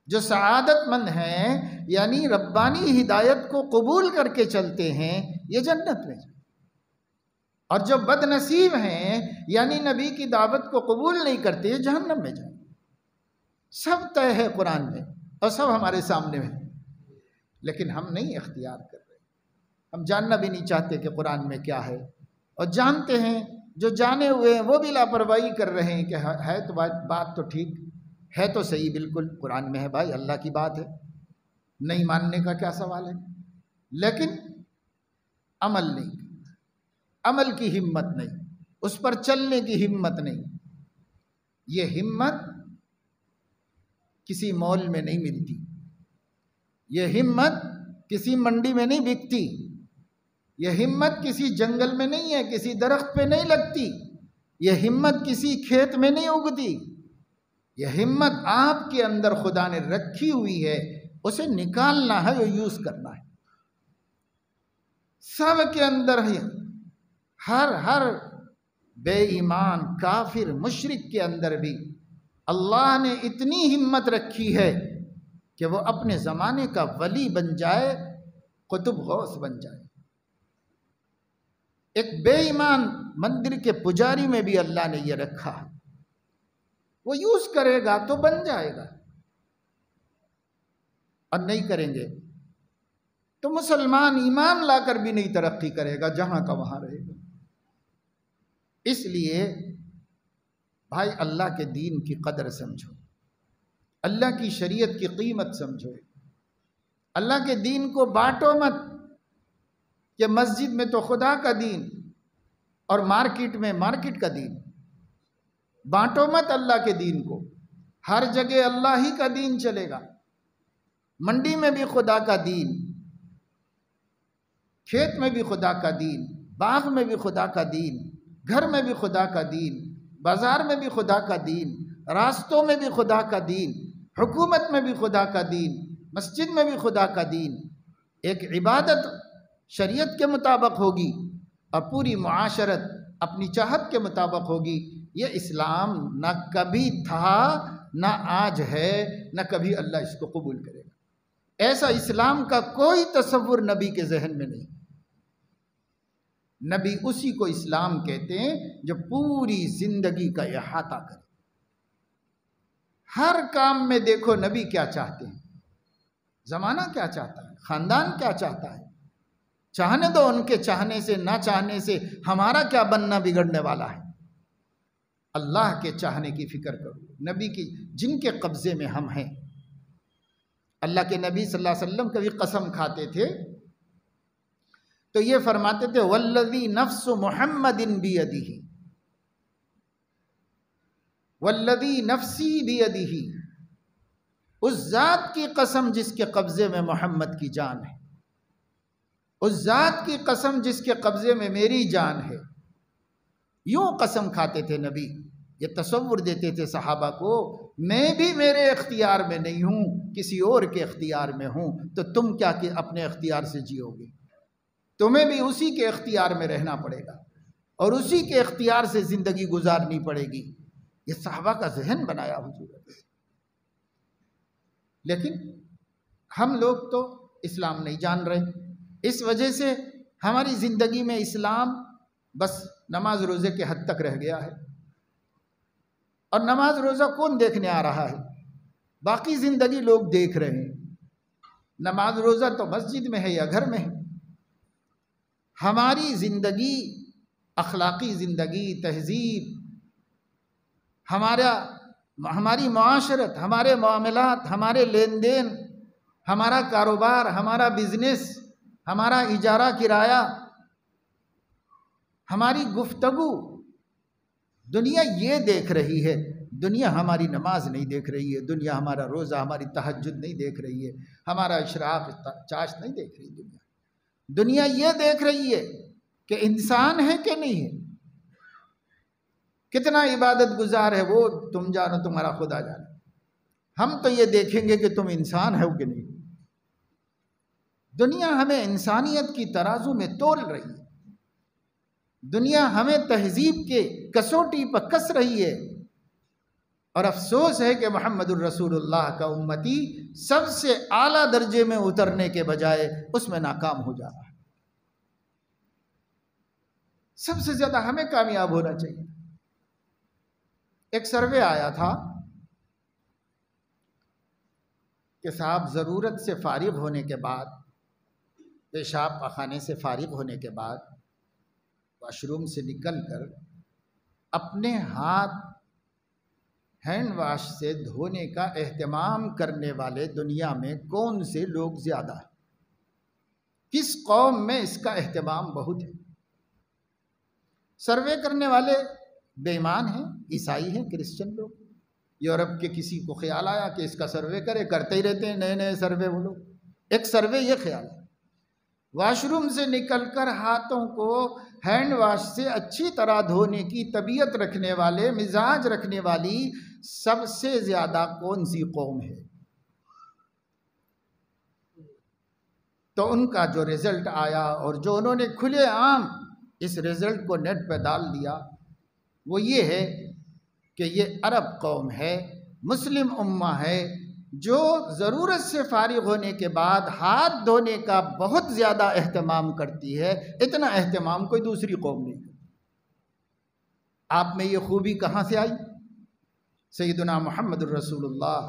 جو سعادت مند ہیں یعنی ربانی ہدایت کو قبول کر کے چلتے ہیں، یہ جنت میں جائیں، اور جو بد نصیب ہیں یعنی نبی کی دعوت کو قبول نہیں کرتے، یہ جہنم میں جائیں۔ سب طے ہے قرآن میں اور سب ہمارے سامنے ہے، لیکن ہم نہیں اختیار کر رہے، ہم جاننا بھی نہیں چاہتے کہ قرآن میں کیا ہے، اور جانتے ہیں جو جانے ہوئے ہیں وہ بھی لاپرواہی کر رہے ہیں کہ ہے تو بات تو ٹھیک ہے، تو صحیح بالکل قرآن میں ہے بھائی، اللہ کی بات ہے، نہیں ماننے کا کیا سوال ہے، لیکن عمل نہیں، عمل کی ہمت نہیں، اس پر چلنے کی ہمت نہیں۔ یہ ہمت کسی مال میں نہیں ملتی، یہ ہمت کسی منڈی میں نہیں بکتی، یہ ہمت کسی جنگل میں نہیں ہے، کسی درخت پہ نہیں لگتی، یہ ہمت کسی کھیت میں نہیں اگتی، یہ ہمت آپ کے اندر خدا نے رکھی ہوئی ہے، اسے نکالنا ہے اور یوز کرنا ہے۔ سب کے اندر ہے، ہر بے ایمان کافر مشرک کے اندر بھی اللہ نے اتنی ہمت رکھی ہے کہ وہ اپنے زمانے کا ولی بن جائے، قطب غوث بن جائے۔ ایک بے ایمان مندر کے پجاری میں بھی اللہ نے یہ رکھا ہے، وہ یوز کرے گا تو بن جائے گا، اور نہیں کریں گے تو مسلمان ایمان لا کر بھی نہیں ترقی کرے گا، جہاں کا وہاں رہے گا۔ اس لیے بھائی اللہ کے دین کی قدر سمجھو، اللہ کی شریعت کی قیمت سمجھو، اللہ کے دین کو بانٹو مت کہ مسجد میں تو خدا کا دین اور مارکیٹ میں مارکیٹ کا دین، بانٹو مت اللہ کے دین کو۔ ہر جگہ اللہ ہی کا دین چلے گا، منڈی میں بھی خدا کا دین، کھیت میں بھی خدا کا دین، باغ میں بھی خدا کا دین، گھر میں بھی خدا کا دین، بازار میں بھی خدا کا دین، راستوں میں بھی خدا کا دین، حکومت میں بھی خدا کا دین، مسجد میں بھی خدا کا دین۔ ایک عبادت شریعت کے مطابق ہوگی اور پوری معاشرت اپنی چاہت کے مطابق ہوگی۔ یہ اسلام نہ کبھی تھا، نہ آج ہے، نہ کبھی اللہ اس کو قبول کرے گا۔ ایسا اسلام کا کوئی تصور نبی کے ذہن میں نہیں۔ نبی اسی کو اسلام کہتے ہیں جو پوری زندگی کا احاطہ کرے۔ ہر کام میں دیکھو نبی کیا چاہتے ہیں، زمانہ کیا چاہتا ہے، خاندان کیا چاہتا ہے، چاہنے دو ان کے چاہنے سے نہ چاہنے سے ہمارا کیا بننا بگڑنے والا ہے۔ اللہ کے چاہنے کی فکر کرو، نبی کی جن کے قبضے میں ہم ہیں۔ اللہ کے نبی صلی اللہ علیہ وسلم کبھی قسم کھاتے تھے تو یہ فرماتے تھے والذی نفس محمد بیدہ، والذی نفسی بیدہ، اس ذات کی قسم جس کے قبضے میں محمد کی جان ہے، اس ذات کی قسم جس کے قبضے میں میری جان ہے۔ یوں قسم کھاتے تھے نبی، یہ تصور دیتے تھے صحابہ کو، میں بھی میرے اختیار میں نہیں ہوں، کسی اور کے اختیار میں ہوں، تو تم کیا کہ اپنے اختیار سے جیو گے؟ تمہیں بھی اسی کے اختیار میں رہنا پڑے گا اور اسی کے اختیار سے زندگی گزارنی پڑے گی۔ یہ صحابہ کا ذہن بنایا حضور نے۔ لیکن ہم لوگ تو اسلام نہیں جان رہے، اس وجہ سے ہماری زندگی میں اسلام بس نماز روزے کے حد تک رہ گیا ہے۔ اور نماز روزہ کون دیکھنے آ رہا ہے؟ باقی زندگی لوگ دیکھ رہے ہیں، نماز روزہ تو مسجد میں ہے یا گھر میں ہے۔ ہماری زندگی، اخلاقی زندگی، تہذیب، ہماری معاشرت، ہمارے معاملات، ہمارے لین دین، ہمارا کاروبار، ہمارا بزنس، ہمارا اجارہ کرایہ، ہماری گفتگو، دنیا یہ دیکھ رہی ہے۔ دنیا ہماری نماز نہیں دیکھ رہی ہے، دنیا ہمارا روزہ، ہماری تہجد نہیں دیکھ رہی ہے، ہمارا اشراق چاشت نہیں دیکھ رہی۔ دنیا یہ دیکھ رہی ہے کہ انسان ہے کہ نہیں ہے، کتنا عبادت گزار ہے، وہ تم جانو، تمہارا خدا جانے۔ ہم تو یہ دیکھیں گے کہ تم انسان ہو کہ نہیں۔ دنیا ہمیں انسانیت کی ترازو میں تول رہی ہے، دنیا ہمیں تہذیب کے کسوٹی پر کس رہی ہے، اور افسوس ہے کہ محمد الرسول اللہ کا امتی سب سے اعلیٰ درجے میں اترنے کے بجائے اس میں ناکام ہو جا رہا ہے۔ سب سے زیادہ ہمیں کامیاب ہونا چاہیے۔ ایک سروے آیا تھا کہ صاحب ضرورت سے فارغ ہونے کے بعد، پیشاب پاخانے سے فارغ ہونے کے بعد، واش روم سے نکل کر اپنے ہاتھ ہینڈ واش سے دھونے کا اہتمام کرنے والے دنیا میں کون سے لوگ زیادہ ہیں؟ کس قوم میں اس کا اہتمام بہت ہے؟ سروے کرنے والے بے ایمان ہیں، عیسائی ہیں، کرسچن لوگ۔ یورپ کے کسی کو خیال آیا کہ اس کا سروے کرتے ہی رہتے ہیں نئے نئے سروے وہ لوگ۔ ایک سروے یہ خیال ہے، واش روم سے نکل کر ہاتھوں کو ہینڈ واش سے اچھی طرح دھونے کی طبیعت رکھنے والے، مزاج رکھنے والی سب سے زیادہ کون سی قوم ہے؟ تو ان کا جو رزلٹ آیا اور جو انہوں نے کھلے عام اس رزلٹ کو نیٹ پہ ڈال دیا، وہ یہ ہے کہ یہ عرب قوم ہے، مسلم امہ ہے، جو ضرورت سے فارغ ہونے کے بعد ہاتھ دھونے کا بہت زیادہ اہتمام کرتی ہے۔ اتنا اہتمام کوئی دوسری قوم نہیں کرتی۔ آپ میں یہ خوبی کہاں سے آئی؟ سیدنا محمد الرسول اللہ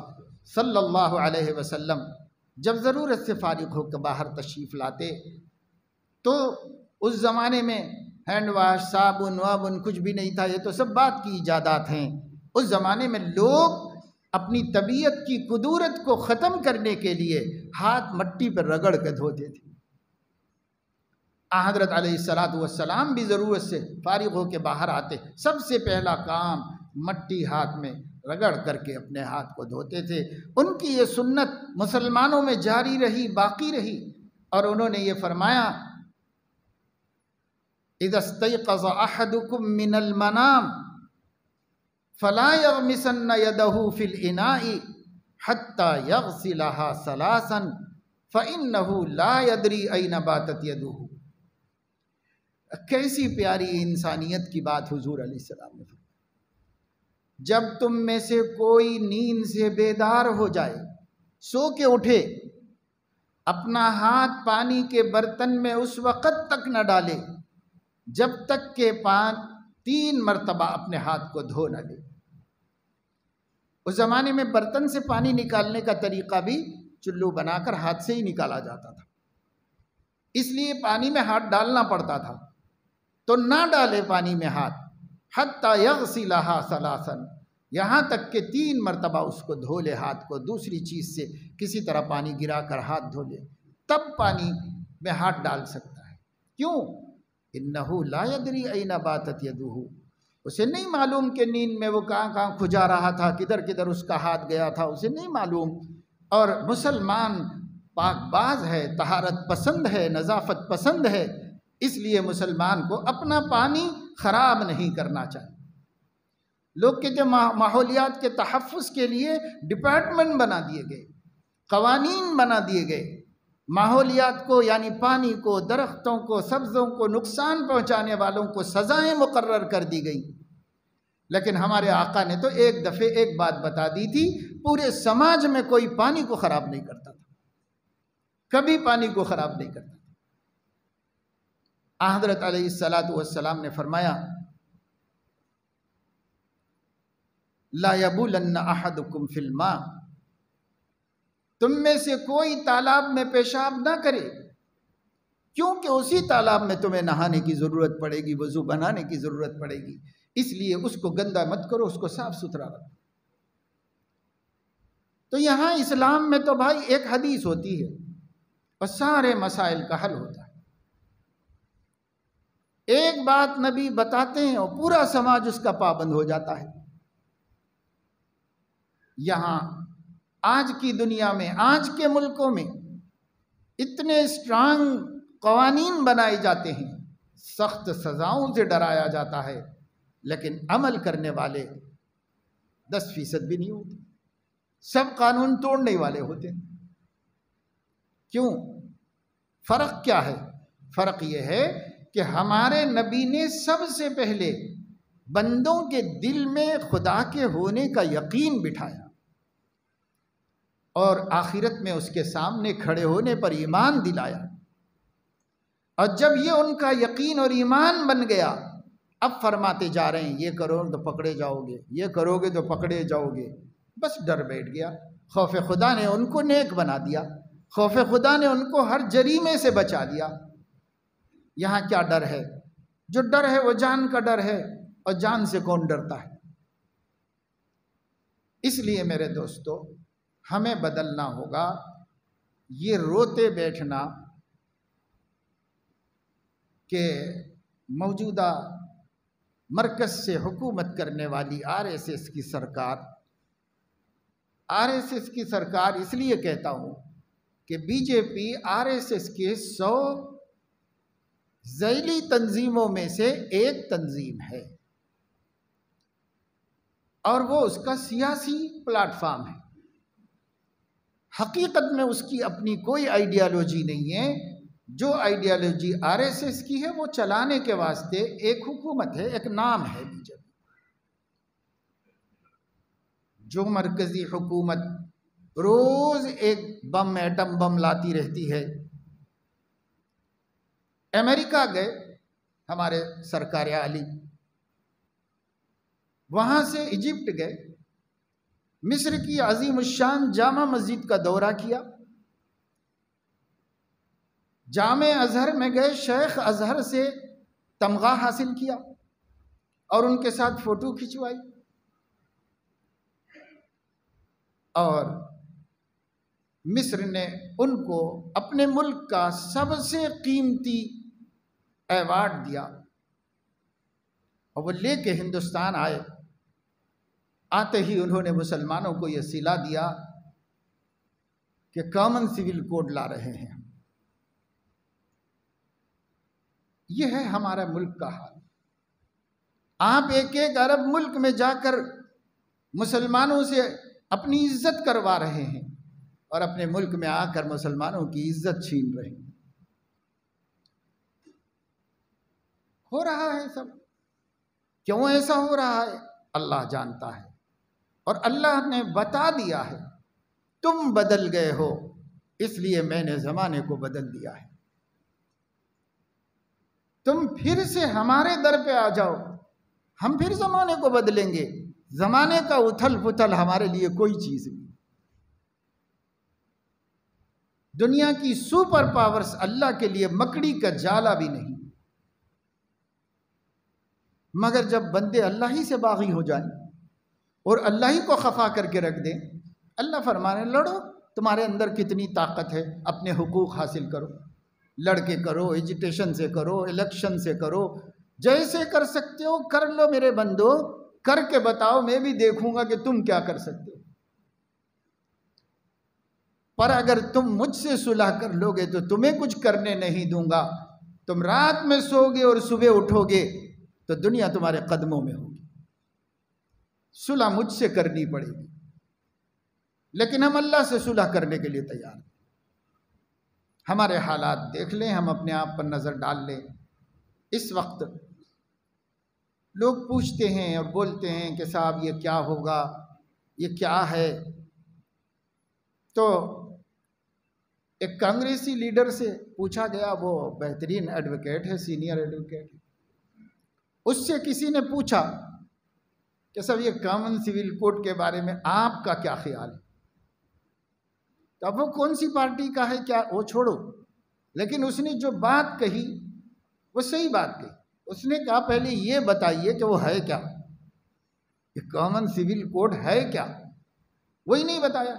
صلی اللہ علیہ وسلم جب ضرورت سے فارغ ہو کے باہر تشریف لاتے تو اس زمانے میں ہینڈ واش، صابن وابن کچھ بھی نہیں تھا، یہ تو سب بات کی ایجادات ہیں۔ اس زمانے میں لوگ اپنی طبیعت کی قدورت کو ختم کرنے کے لیے ہاتھ مٹی پر رگڑ کے دھوتے تھے۔ حضرت علیہ السلام بھی ضرورت سے فارغ ہو کے باہر آتے، سب سے پہلا کام مٹی ہاتھ میں رگڑ کر کے اپنے ہاتھ کو دھوتے تھے۔ ان کی یہ سنت مسلمانوں میں جاری رہی، باقی رہی، اور انہوں نے یہ فرمایا، اذا استيقظ احدكم من المنام فلا يغمسن يده في الاناء حتى يغسلها ثلاثا فانه لا يدري اين باتت يده۔ کیسی پیاری انسانیت کی بات حضور علیہ السلام نے فرمائی، جب تم میں سے کوئی نیند سے بیدار ہو جائے، سو کے اٹھے، اپنا ہاتھ پانی کے برتن میں اس وقت تک نہ ڈالے جب تک کہ 3 مرتبہ اپنے ہاتھ کو دھو نہ لے۔ اس زمانے میں برتن سے پانی نکالنے کا طریقہ بھی چلو بنا کر ہاتھ سے ہی نکالا جاتا تھا، اس لیے پانی میں ہاتھ ڈالنا پڑتا تھا، تو نہ ڈالے پانی میں ہاتھ، حتی یغسلھا ثلاثا، یہاں تک کہ 3 مرتبہ اس کو دھو لے، ہاتھ کو دوسری چیز سے کسی طرح پانی گرا کر ہاتھ دھو لے، تب پانی میں ہاتھ ڈال سکتا ہے۔ کیوں؟ انہ لا یدری این باتت یدہ، اسے نہیں معلوم کہ نیند میں وہ کہاں کھجا رہا تھا، کدھر کدھر اس کا ہاتھ گیا تھا، اسے نہیں معلوم اور مسلمان پاک باز ہے، طہارت پسند ہے، نظافت پسند ہے، اس لیے مسلمان کو اپنا پانی خراب نہیں کرنا چاہیے۔ لوگ کہتے ہیں ماحولیات کے تحفظ کے لیے ڈپارٹمنٹ بنا دیے گئے، قوانین بنا دیے گئے، ماحولیات کو یعنی پانی کو، درختوں کو، سبزوں کو نقصان پہنچانے والوں کو سزائیں مقرر کر دی گئی۔ لیکن ہمارے آقا نے تو ایک دفعہ ایک بات بتا دی تھی، پورے سماج میں کوئی پانی کو خراب نہیں کرتا تھا، کبھی پانی کو خراب نہیں کرتا تھا۔ حضرت علیہ السلام نے فرمایا لا یبولن احدکم فی الماء، تم میں سے کوئی تالاب میں پیشاب نہ کرے، کیونکہ اسی تالاب میں تمہیں نہانے کی ضرورت پڑے گی، وضو بنانے کی ضرورت پڑے گی، اس لیے اس کو گندا مت کرو، اس کو صاف ستھرا رکھو۔ تو یہاں اسلام میں تو بھائی ایک حدیث ہوتی ہے اور سارے مسائل کا حل ہوتا ہے۔ ایک بات نبی بتاتے ہیں اور پورا سماج اس کا پابند ہو جاتا ہے۔ یہاں آج کی دنیا میں، آج کے ملکوں میں اتنے اسٹرانگ قوانین بنائے جاتے ہیں، سخت سزاؤں سے ڈرایا جاتا ہے، لیکن عمل کرنے والے 10% بھی نہیں ہوتے، سب قانون توڑنے والے ہوتے ہیں۔ کیوں؟ فرق کیا ہے؟ فرق یہ ہے کہ ہمارے نبی نے سب سے پہلے بندوں کے دل میں خدا کے ہونے کا یقین بٹھایا، اور آخرت میں اس کے سامنے کھڑے ہونے پر ایمان دلایا، اور جب یہ ان کا یقین اور ایمان بن گیا، اب فرماتے جا رہے ہیں یہ کرو تو پکڑے جاؤ گے، یہ کرو گے تو پکڑے جاؤ گے، بس ڈر بیٹھ گیا۔ خوف خدا نے ان کو نیک بنا دیا، خوف خدا نے ان کو ہر جریمے سے بچا دیا۔ یہاں کیا ڈر ہے؟ جو ڈر ہے وہ جان کا ڈر ہے، اور جان سے کون ڈرتا ہے؟ اس لیے میرے دوستو، ہمیں بدلنا ہوگا یہ روتے بیٹھنا کہ موجودہ مرکز سے حکومت کرنے والی RSS کی سرکار، RSS کی سرکار اس لیے کہتا ہوں کہ BJP RSS کے 100 ذیلی تنظیموں میں سے ایک تنظیم ہے، اور وہ اس کا سیاسی پلیٹ فارم ہے۔ حقیقت میں اس کی اپنی کوئی آئیڈیالوجی نہیں ہے۔ جو آئیڈیالوجی RSS کی ہے وہ چلانے کے واسطے ایک حکومت ہے، ایک نام ہے BJP۔ جو مرکزی حکومت روز ایک بم، ایٹم بم لاتی رہتی ہے۔ امریکہ گئے ہمارے سرکار عالی، وہاں سے ایجپٹ گئے، مصر کی عظیم الشان جامع مسجد کا دورہ کیا، جامع ازہر میں گئے، شیخ ازہر سے تمغہ حاصل کیا اور ان کے ساتھ فوٹو کھنچوائی، اور مصر نے ان کو اپنے ملک کا سب سے قیمتی ایوارڈ دیا، اور وہ لے کے ہندوستان آئے۔ آتے ہی انہوں نے مسلمانوں کو یہ صلہ دیا کہ کامن سول کوڈ لا رہے ہیں۔ یہ ہے ہمارا ملک کا حال۔ آپ ایک ایک عرب ملک میں جا کر مسلمانوں سے اپنی عزت کروا رہے ہیں، اور اپنے ملک میں آ کر مسلمانوں کی عزت چھین رہے ہیں۔ ہو رہا ہے سب، کیوں ایسا ہو رہا ہے اللہ جانتا ہے، اور اللہ نے بتا دیا ہے تم بدل گئے ہو، اس لیے میں نے زمانے کو بدل دیا ہے، تم پھر سے ہمارے در پہ آ جاؤ، ہم پھر زمانے کو بدلیں گے۔ زمانے کا اتھل پتھل ہمارے لیے کوئی چیز نہیں۔ دنیا کی سپر پاورز اللہ کے لیے مکڑی کا جالا بھی نہیں، مگر جب بندے اللہ ہی سے باغی ہو جائیں اور اللہ ہی کو خفا کر کے رکھ دیں، اللہ فرمانے لڑو، تمہارے اندر کتنی طاقت ہے، اپنے حقوق حاصل کرو، لڑ کے کرو، ایجیٹیشن سے کرو، الیکشن سے کرو، جیسے کر سکتے ہو کر لو میرے بندو، کر کے بتاؤ، میں بھی دیکھوں گا کہ تم کیا کر سکتے ہو۔ پر اگر تم مجھ سے صلح کر لو گے تو تمہیں کچھ کرنے نہیں دوں گا. تم رات میں سو گے اور صبح اٹھو گے تو دنیا تمہارے قدموں میں ہوگی. صلح مجھ سے کرنی پڑے گی، لیکن ہم اللہ سے صلح کرنے کے لیے تیار ہیں. ہمارے حالات دیکھ لیں، ہم اپنے آپ پر نظر ڈال لیں. اس وقت لوگ پوچھتے ہیں اور بولتے ہیں کہ صاحب یہ کیا ہوگا، یہ کیا ہے. تو ایک کانگریسی لیڈر سے پوچھا گیا، وہ بہترین ایڈوکیٹ ہے، سینئر ایڈوکیٹ. اس سے کسی نے پوچھا کہ صاحب یہ کامن سول کوڈ کے بارے میں آپ کا کیا خیال ہے؟ تو اب وہ کون سی پارٹی کا ہے کیا وہ چھوڑو، لیکن اس نے جو بات کہی وہ صحیح بات کہی. اس نے کہا پہلے یہ بتائیے کہ وہ ہے کیا، یہ کامن سول کوڈ ہے کیا. وہی نہیں بتایا،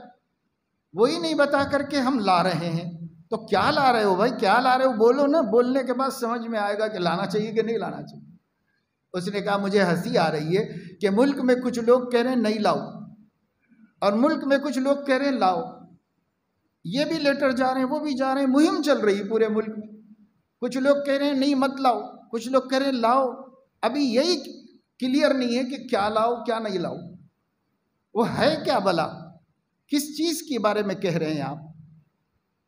وہی نہیں بتا کر کے ہم لا رہے ہیں. تو کیا لا رہے ہو بھائی، کیا لا رہے ہو؟ بولو نا، بولنے کے بعد سمجھ میں آئے گا کہ لانا چاہیے کہ نہیں لانا چاہیے. اس نے کہا مجھے ہنسی آ رہی ہے کہ ملک میں کچھ لوگ کہہ رہے ہیں نہیں لاؤ، اور ملک میں کچھ لوگ کہہ رہے ہیں لاؤ. یہ بھی لیٹر جا رہے ہیں، وہ بھی جا رہے ہیں، مہم چل رہی ہے پورے ملک میں. کچھ لوگ کہہ رہے ہیں نہیں مت لاؤ، کچھ لوگ کہہ رہے ہیں لاؤ. ابھی یہی کلیئر نہیں ہے کہ کیا لاؤ کیا نہیں لاؤ. وہ ہے کیا بلا، کس چیز کے بارے میں کہہ رہے ہیں آپ؟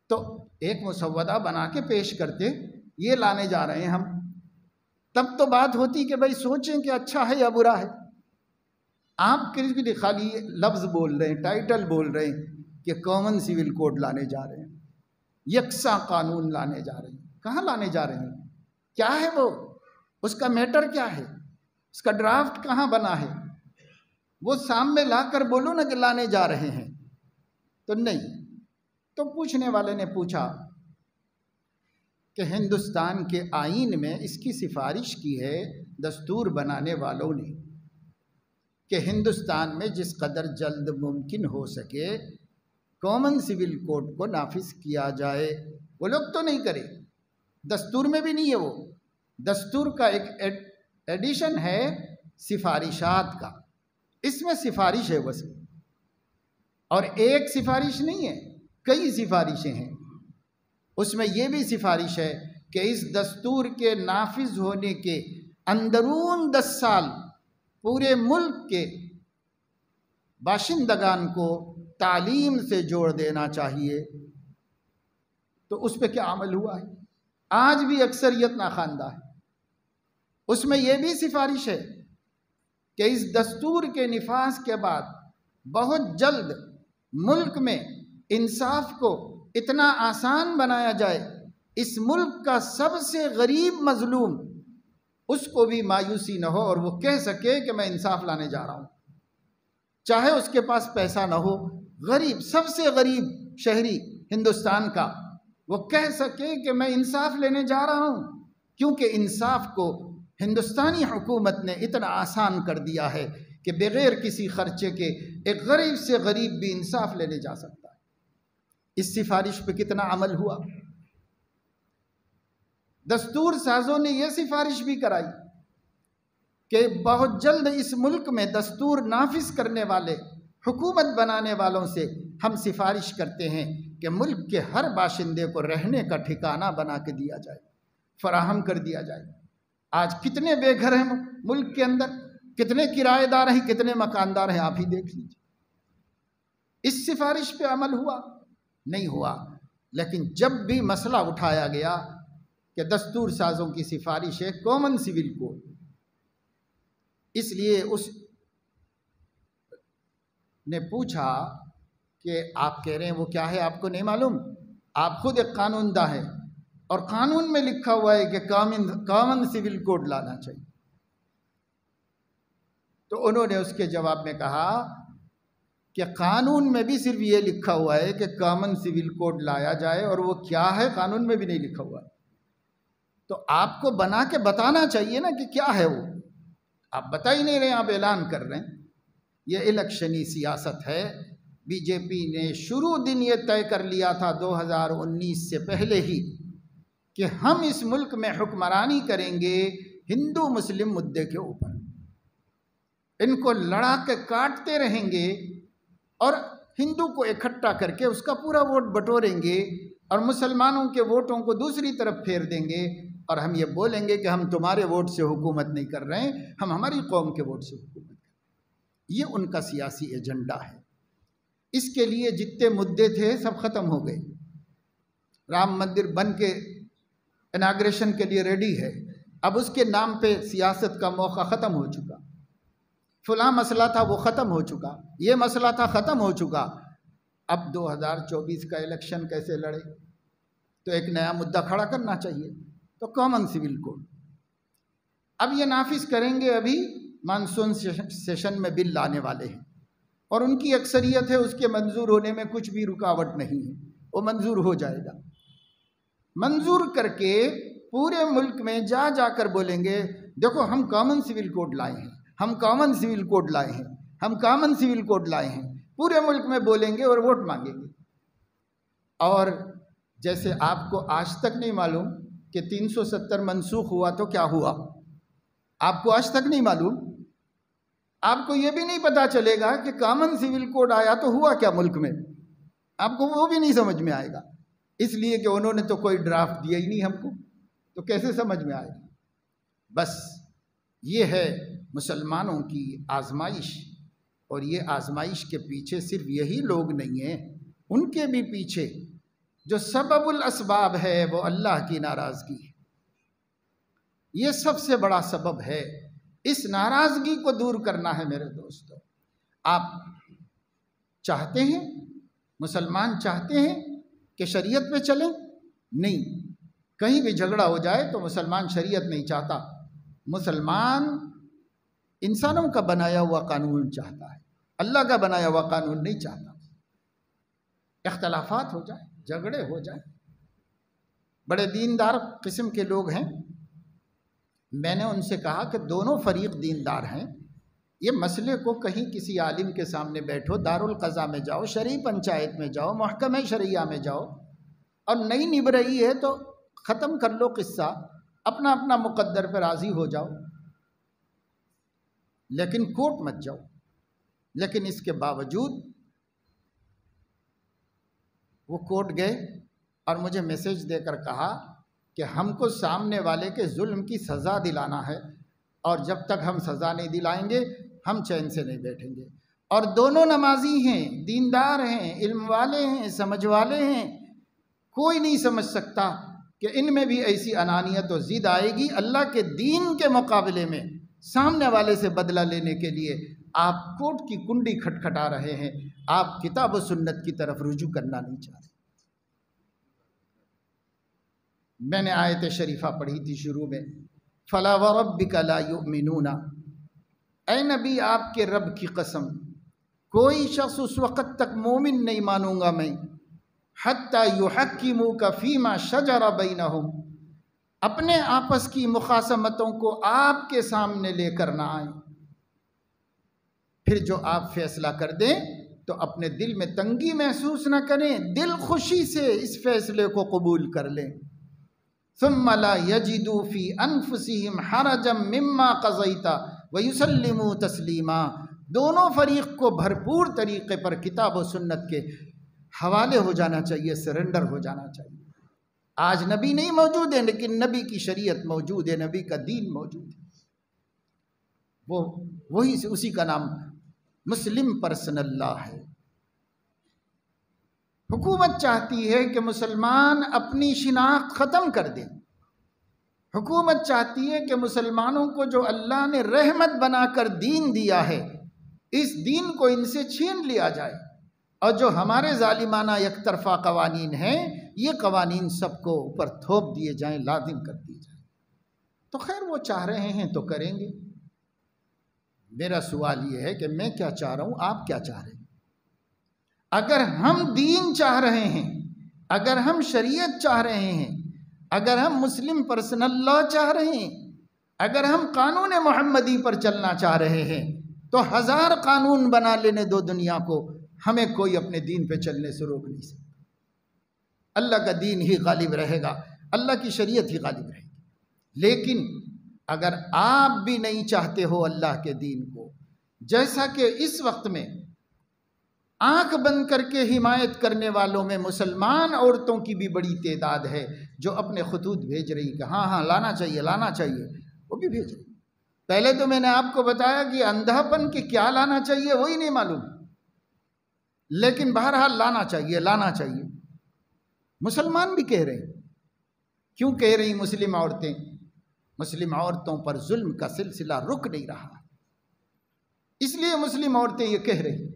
تو ایک مسودہ بنا کے پیش کرتے، یہ لانے جا رہے ہیں ہم، تب تو بات ہوتی کہ بھائی سوچیں کہ اچھا ہے یا برا ہے. آپ کے خالی لفظ بول رہے ہیں، ٹائٹل بول رہے ہیں کہ کامن سول کوڈ لانے جا رہے ہیں، یکساں قانون لانے جا رہے ہیں. کہاں لانے جا رہے ہیں؟ کیا ہے وہ؟ اس کا میٹر کیا ہے؟ اس کا ڈرافٹ کہاں بنا ہے؟ وہ سامنے لا کر بولو نا کہ لانے جا رہے ہیں. تو نہیں. تو پوچھنے والے نے پوچھا کہ ہندوستان کے آئین میں اس کی سفارش کی ہے دستور بنانے والوں نے کہ ہندوستان میں جس قدر جلد ممکن ہو سکے کامن سول کوڈ کو نافذ کیا جائے. وہ لوگ تو نہیں کرے، دستور میں بھی نہیں ہے. وہ دستور کا ایک ایڈیشن ہے سفارشات کا، اس میں سفارش ہے بس، اور ایک سفارش نہیں ہے، کئی سفارشیں ہیں. اس میں یہ بھی سفارش ہے کہ اس دستور کے نافذ ہونے کے اندرون 10 سال پورے ملک کے باشندگان کو تعلیم سے جوڑ دینا چاہیے. تو اس پہ کیا عمل ہوا ہے؟ آج بھی اکثریت ناخواندہ ہے. اس میں یہ بھی سفارش ہے کہ اس دستور کے نفاذ کے بعد بہت جلد ملک میں انصاف کو اتنا آسان بنایا جائے، اس ملک کا سب سے غریب مظلوم اس کو بھی مایوسی نہ ہو اور وہ کہہ سکے کہ میں انصاف لانے جا رہا ہوں، چاہے اس کے پاس پیسہ نہ ہو. غریب، سب سے غریب شہری ہندوستان کا، وہ کہہ سکے کہ میں انصاف لینے جا رہا ہوں، کیونکہ انصاف کو ہندوستانی حکومت نے اتنا آسان کر دیا ہے کہ بغیر کسی خرچے کے ایک غریب سے غریب بھی انصاف لینے جا سکتا ہے. اس سفارش پہ کتنا عمل ہوا؟ دستور سازوں نے یہ سفارش بھی کرائی کہ بہت جلد اس ملک میں دستور نافذ کرنے والے، حکومت بنانے والوں سے ہم سفارش کرتے ہیں کہ ملک کے ہر باشندے کو رہنے کا ٹھکانہ بنا کے دیا جائے، فراہم کر دیا جائے. آج کتنے بے گھر ہیں ملک کے اندر، کتنے کرایہ دار ہیں، کتنے مکاندار ہیں، آپ ہی دیکھ لیجیے. اس سفارش پہ عمل ہوا؟ نہیں ہوا. لیکن جب بھی مسئلہ اٹھایا گیا کہ دستور سازوں کی سفارش ہے کامن سول کوڈ، اس لیے اس نے پوچھا کہ آپ کہہ رہے ہیں وہ کیا ہے، آپ کو نہیں معلوم؟ آپ خود ایک قانون داں ہیں اور قانون میں لکھا ہوا ہے کہ کامن سول کوڈ لانا چاہیے. تو انہوں نے اس کے جواب میں کہا کہ قانون میں بھی صرف یہ لکھا ہوا ہے کہ کامن سول کوڈ لایا جائے، اور وہ کیا ہے قانون میں بھی نہیں لکھا ہوا. تو آپ کو بنا کے بتانا چاہیے نا کہ کیا ہے وہ. آپ بتا ہی نہیں رہے، آپ اعلان کر رہے ہیں. یہ الیکشنی سیاست ہے. بی جے پی نے شروع دن یہ طے کر لیا تھا 2019 سے پہلے ہی کہ ہم اس ملک میں حکمرانی کریں گے ہندو مسلم مدعے کے اوپر. ان کو لڑا کے کاٹتے رہیں گے اور ہندو کو اکٹھا کر کے اس کا پورا ووٹ بٹوریں گے اور مسلمانوں کے ووٹوں کو دوسری طرف پھیر دیں گے، اور ہم یہ بولیں گے کہ ہم تمہارے ووٹ سے حکومت نہیں کر رہے ہیں، ہم ہماری قوم کے ووٹ سے حکومت کر رہے ہیں۔ یہ ان کا سیاسی ایجنڈا ہے۔ اس کے لیے جتنے مدعے تھے سب ختم ہو گئے۔ رام مندر بن کے اناگریشن کے لیے ریڈی ہے، اب اس کے نام پہ سیاست کا موقع ختم ہو چکا۔ فلاں مسئلہ تھا وہ ختم ہو چکا، یہ مسئلہ تھا ختم ہو چکا۔ اب 2024 کا الیکشن کیسے لڑے؟ تو ایک نیا مدعا کھڑا کرنا چاہیے، تو کامن سول کوڈ اب یہ نافذ کریں گے۔ ابھی مانسون سیشن میں بل لانے والے ہیں اور ان کی اکثریت ہے، اس کے منظور ہونے میں کچھ بھی رکاوٹ نہیں ہے، وہ منظور ہو جائے گا۔ منظور کر کے پورے ملک میں جا جا کر بولیں گے دیکھو ہم کامن سول کوڈ لائے ہیں، ہم کامن سول کوڈ لائے ہیں، ہم کامن سول کوڈ لائے ہیں، پورے ملک میں بولیں گے اور ووٹ مانگیں گے۔ اور جیسے آپ کو آج تک نہیں معلوم کہ 370 منسوخ ہوا تو کیا ہوا، آپ کو آج تک نہیں معلوم، آپ کو یہ بھی نہیں پتا چلے گا کہ کامن سول کوڈ آیا تو ہوا کیا ملک میں، آپ کو وہ بھی نہیں سمجھ میں آئے گا، اس لیے کہ انہوں نے تو کوئی ڈرافٹ دیا ہی نہیں ہم کو، تو کیسے سمجھ میں آئے گا۔ بس یہ ہے مسلمانوں کی آزمائش، اور یہ آزمائش کے پیچھے صرف یہی لوگ نہیں ہیں، ان کے بھی پیچھے جو سبب الاسباب ہے وہ اللہ کی ناراضگی ہے۔ یہ سب سے بڑا سبب ہے، اس ناراضگی کو دور کرنا ہے میرے دوستو۔ آپ چاہتے ہیں، مسلمان چاہتے ہیں کہ شریعت پہ چلیں؟ نہیں، کہیں بھی جھگڑا ہو جائے تو مسلمان شریعت نہیں چاہتا، مسلمان انسانوں کا بنایا ہوا قانون چاہتا ہے، اللہ کا بنایا ہوا قانون نہیں چاہتا۔ اختلافات ہو جائیں، جھگڑے ہو جائیں، بڑے دیندار قسم کے لوگ ہیں، میں نے ان سے کہا کہ دونوں فریق دیندار ہیں، یہ مسئلے کو کہیں کسی عالم کے سامنے بیٹھو، دارالقضاء میں جاؤ، شرعی پنچایت میں جاؤ، محکمہ شرعیہ میں جاؤ، اور نہیں نبھ رہی ہے تو ختم کر لو قصہ، اپنا اپنا مقدر پہ راضی ہو جاؤ، لیکن کورٹ مت جاؤ۔ لیکن اس کے باوجود وہ کورٹ گئے اور مجھے میسیج دے کر کہا کہ ہم کو سامنے والے کے ظلم کی سزا دلانا ہے، اور جب تک ہم سزا نہیں دلائیں گے ہم چین سے نہیں بیٹھیں گے۔ اور دونوں نمازی ہیں، دیندار ہیں، علم والے ہیں، سمجھ والے ہیں، کوئی نہیں سمجھ سکتا کہ ان میں بھی ایسی انانیت و ضد آئے گی اللہ کے دین کے مقابلے میں، سامنے والے سے بدلہ لینے کے لیے آپ کورٹ کی کنڈی کھٹکھٹا رہے ہیں، آپ کتاب و سنت کی طرف رجوع کرنا نہیں چاہتے۔ میں نے آیت شریفہ پڑھی تھی شروع میں، فَلَا وَرَبِّكَ لَا يُؤْمِنُونَ، اے نبی آپ کے رب کی قسم کوئی شخص اس وقت تک مومن نہیں مانوں گا میں، حَتَّى يُحَكِّمُوكَ فِيمَا شَجَرَ بَيْنَهُمْ، اپنے آپس کی مخاصمتوں کو آپ کے سامنے لے کر نہ آئیں، پھر جو آپ فیصلہ کر دیں تو اپنے دل میں تنگی محسوس نہ کریں، دل خوشی سے اس فیصلے کو قبول کر لیں۔ ثم لا يجدوا في انفسهم حرجا مما قضيت ويسلموا تسلیما، دونوں فریق کو بھرپور طریقے پر کتاب و سنت کے حوالے ہو جانا چاہیے، سرنڈر ہو جانا چاہیے۔ آج نبی نہیں موجود ہے لیکن نبی کی شریعت موجود ہے، نبی کا دین موجود ہے، وہی اسی کا نام مسلم پرسنل لا ہے۔ حکومت چاہتی ہے کہ مسلمان اپنی شناخت ختم کر دیں، حکومت چاہتی ہے کہ مسلمانوں کو جو اللہ نے رحمت بنا کر دین دیا ہے اس دین کو ان سے چھین لیا جائے، اور جو ہمارے ظالمانہ یک طرفہ قوانین ہیں یہ قوانین سب کو اوپر تھوپ دیے جائیں، لازم کر دیے جائیں۔ تو خیر وہ چاہ رہے ہیں تو کریں گے۔ میرا سوال یہ ہے کہ میں کیا چاہ رہا ہوں، آپ کیا چاہ رہے ہیں؟ اگر ہم دین چاہ رہے ہیں، اگر ہم شریعت چاہ رہے ہیں، اگر ہم مسلم پرسنل لا چاہ رہے ہیں، اگر ہم قانون محمدی پر چلنا چاہ رہے ہیں تو 1000 قانون بنا لینے دو دنیا کو، ہمیں کوئی اپنے دین پہ چلنے سے روک نہیں سکتا۔ اللہ کا دین ہی غالب رہے گا، اللہ کی شریعت ہی غالب رہے گی۔ لیکن اگر آپ بھی نہیں چاہتے ہو اللہ کے دین کو، جیسا کہ اس وقت میں آنکھ بند کر کے حمایت کرنے والوں میں مسلمان عورتوں کی بھی بڑی تعداد ہے جو اپنے خطوط بھیج رہی کہ ہاں لانا چاہیے لانا چاہیے، وہ بھی بھیج رہی۔ پہلے تو میں نے آپ کو بتایا کہ اندھا پن کہ کیا لانا چاہیے وہی نہیں معلوم، لیکن بہرحال لانا چاہیے لانا چاہیے۔ مسلمان بھی کہہ رہے ہیں۔ کیوں کہہ رہی مسلم عورتیں؟ مسلم عورتوں پر ظلم کا سلسلہ رک نہیں رہا، اس لیے مسلم عورتیں یہ کہہ رہی،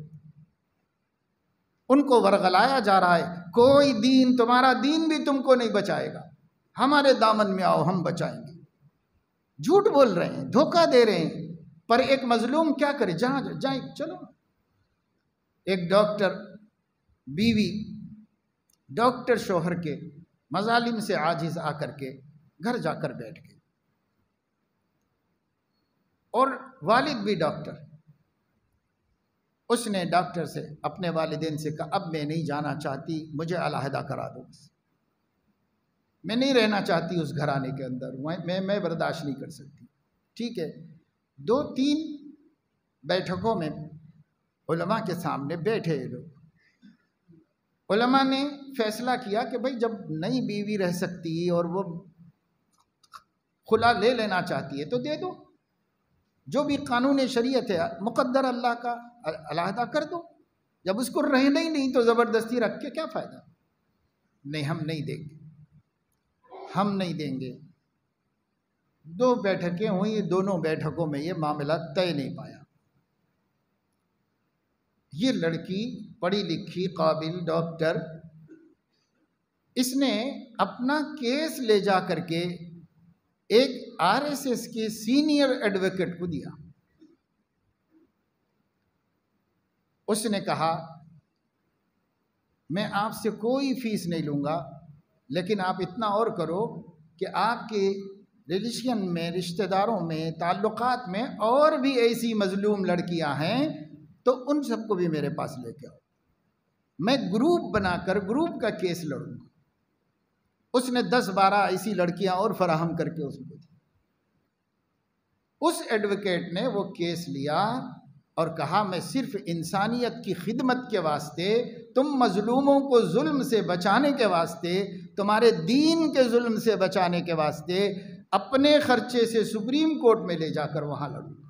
ان کو ورغلایا جا رہا ہے، کوئی دین، تمہارا دین بھی تم کو نہیں بچائے گا، ہمارے دامن میں آؤ ہم بچائیں گے۔ جھوٹ بول رہے ہیں، دھوکہ دے رہے ہیں، پر ایک مظلوم کیا کرے؟ جہاں جائیں چلو۔ ایک ڈاکٹر بیوی ڈاکٹر شوہر کے مظالم سے عاجز آ کر کے گھر جا کر بیٹھ گئی، اور والد بھی ڈاکٹر۔ اس نے ڈاکٹر سے، اپنے والدین سے کہا اب میں نہیں جانا چاہتی، مجھے علیحدہ کرا دو، میں نہیں رہنا چاہتی اس گھرانے کے اندر، میں برداشت نہیں کر سکتی۔ ٹھیک ہے، 2-3 بیٹھکوں میں علماء کے سامنے بیٹھے یہ لوگ، علماء نے فیصلہ کیا کہ بھائی جب نئی بیوی رہ سکتی اور وہ خلا لے لینا چاہتی ہے تو دے دو، جو بھی قانون شریعت ہے مقدر اللہ کا، علیحدہ کر دو، جب اس کو رہنا ہی نہیں تو زبردستی رکھ کے کیا فائدہ؟ نہیں ہم نہیں دیں گے، ہم نہیں دیں گے۔ 2 بیٹھکیں ہوئیں، دونوں بیٹھکوں میں یہ معاملہ طے نہیں پایا۔ یہ لڑکی پڑھی لکھی قابل ڈاکٹر، اس نے اپنا کیس لے جا کر کے ایک RSS کے سینئر ایڈوکیٹ کو دیا۔ اس نے کہا میں آپ سے کوئی فیس نہیں لوں گا، لیکن آپ اتنا اور کرو کہ آپ کے ریلیشن میں، رشتہ داروں میں، تعلقات میں اور بھی ایسی مظلوم لڑکیاں ہیں تو ان سب کو بھی میرے پاس لے کے آؤ، میں گروپ بنا کر گروپ کا کیس لڑوں گا۔ اس نے 10-12 ایسی لڑکیاں اور فراہم کر کے اس کو دی۔ اس ایڈوکیٹ نے وہ کیس لیا اور کہا میں صرف انسانیت کی خدمت کے واسطے، تم مظلوموں کو ظلم سے بچانے کے واسطے، تمہارے دین کے ظلم سے بچانے کے واسطے اپنے خرچے سے سپریم کورٹ میں لے جا کر وہاں لڑوں گا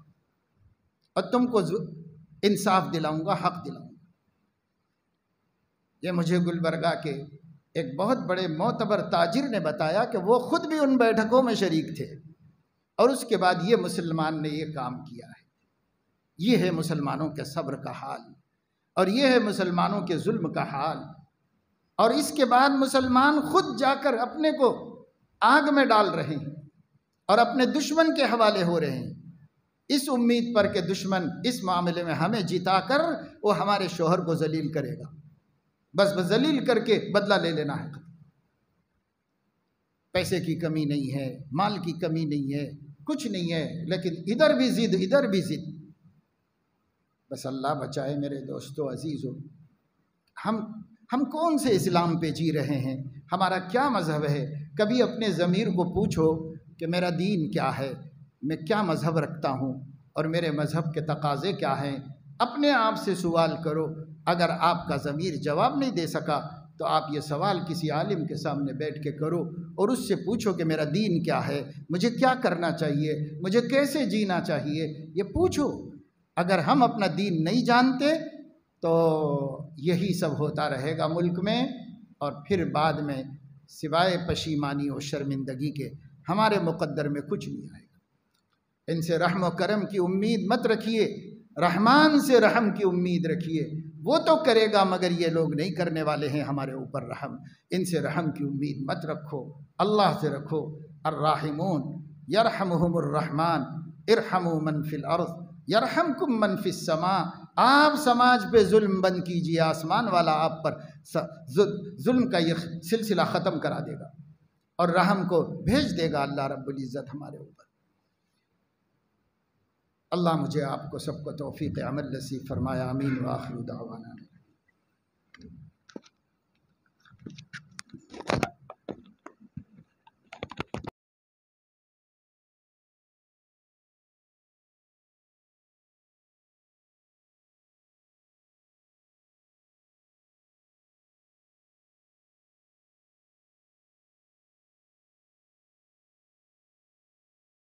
اور تم کو انصاف دلاؤں گا، حق دلاؤں گا۔ یہ مجھے گلبرگہ کے ایک بہت بڑے معتبر تاجر نے بتایا کہ وہ خود بھی ان بیٹھکوں میں شریک تھے، اور اس کے بعد یہ مسلمان نے یہ کام کیا ہے۔ یہ ہے مسلمانوں کے صبر کا حال، اور یہ ہے مسلمانوں کے ظلم کا حال، اور اس کے بعد مسلمان خود جا کر اپنے کو آگ میں ڈال رہے ہیں اور اپنے دشمن کے حوالے ہو رہے ہیں، اس امید پر کہ دشمن اس معاملے میں ہمیں جتا کر وہ ہمارے شوہر کو ذلیل کرے گا، بس ذلیل کر کے بدلہ لے لینا ہے۔ پیسے کی کمی نہیں ہے، مال کی کمی نہیں ہے، کچھ نہیں ہے، لیکن ادھر بھی ضد ادھر بھی ضد۔ بس اللہ بچائے میرے دوستو عزیزو، ہم کون سے اسلام پہ جی رہے ہیں؟ ہمارا کیا مذہب ہے؟ کبھی اپنے ضمیر کو پوچھو کہ میرا دین کیا ہے، میں کیا مذہب رکھتا ہوں اور میرے مذہب کے تقاضے کیا ہیں؟ اپنے آپ سے سوال کرو۔ اگر آپ کا ضمیر جواب نہیں دے سکا تو آپ یہ سوال کسی عالم کے سامنے بیٹھ کے کرو اور اس سے پوچھو کہ میرا دین کیا ہے، مجھے کیا کرنا چاہیے، مجھے کیسے جینا چاہیے، یہ پوچھو۔ اگر ہم اپنا دین نہیں جانتے تو یہی سب ہوتا رہے گا ملک میں، اور پھر بعد میں سوائے پشیمانی اور شرمندگی کے ہمارے مقدر میں کچھ نہیں آئے گا۔ ان سے رحم و کرم کی امید مت رکھیے، رحمان سے رحم کی امید رکھیے، وہ تو کرے گا مگر یہ لوگ نہیں کرنے والے ہیں ہمارے اوپر رحم۔ ان سے رحم کی امید مت رکھو، اللہ سے رکھو۔ الراحمون یرحمہم الرحمن ارحموا من فی الارض یرحمکم من فی السماء۔ آپ سماج پہ ظلم بند کیجئے، آسمان والا آپ پر ظلم کا یہ سلسلہ ختم کرا دے گا اور رحم کو بھیج دے گا اللہ رب العزت ہمارے اوپر۔ اللہ مجھے آپ کو سب کو توفیق عمل نصیب فرمایا، آمین وآخر دعوانا۔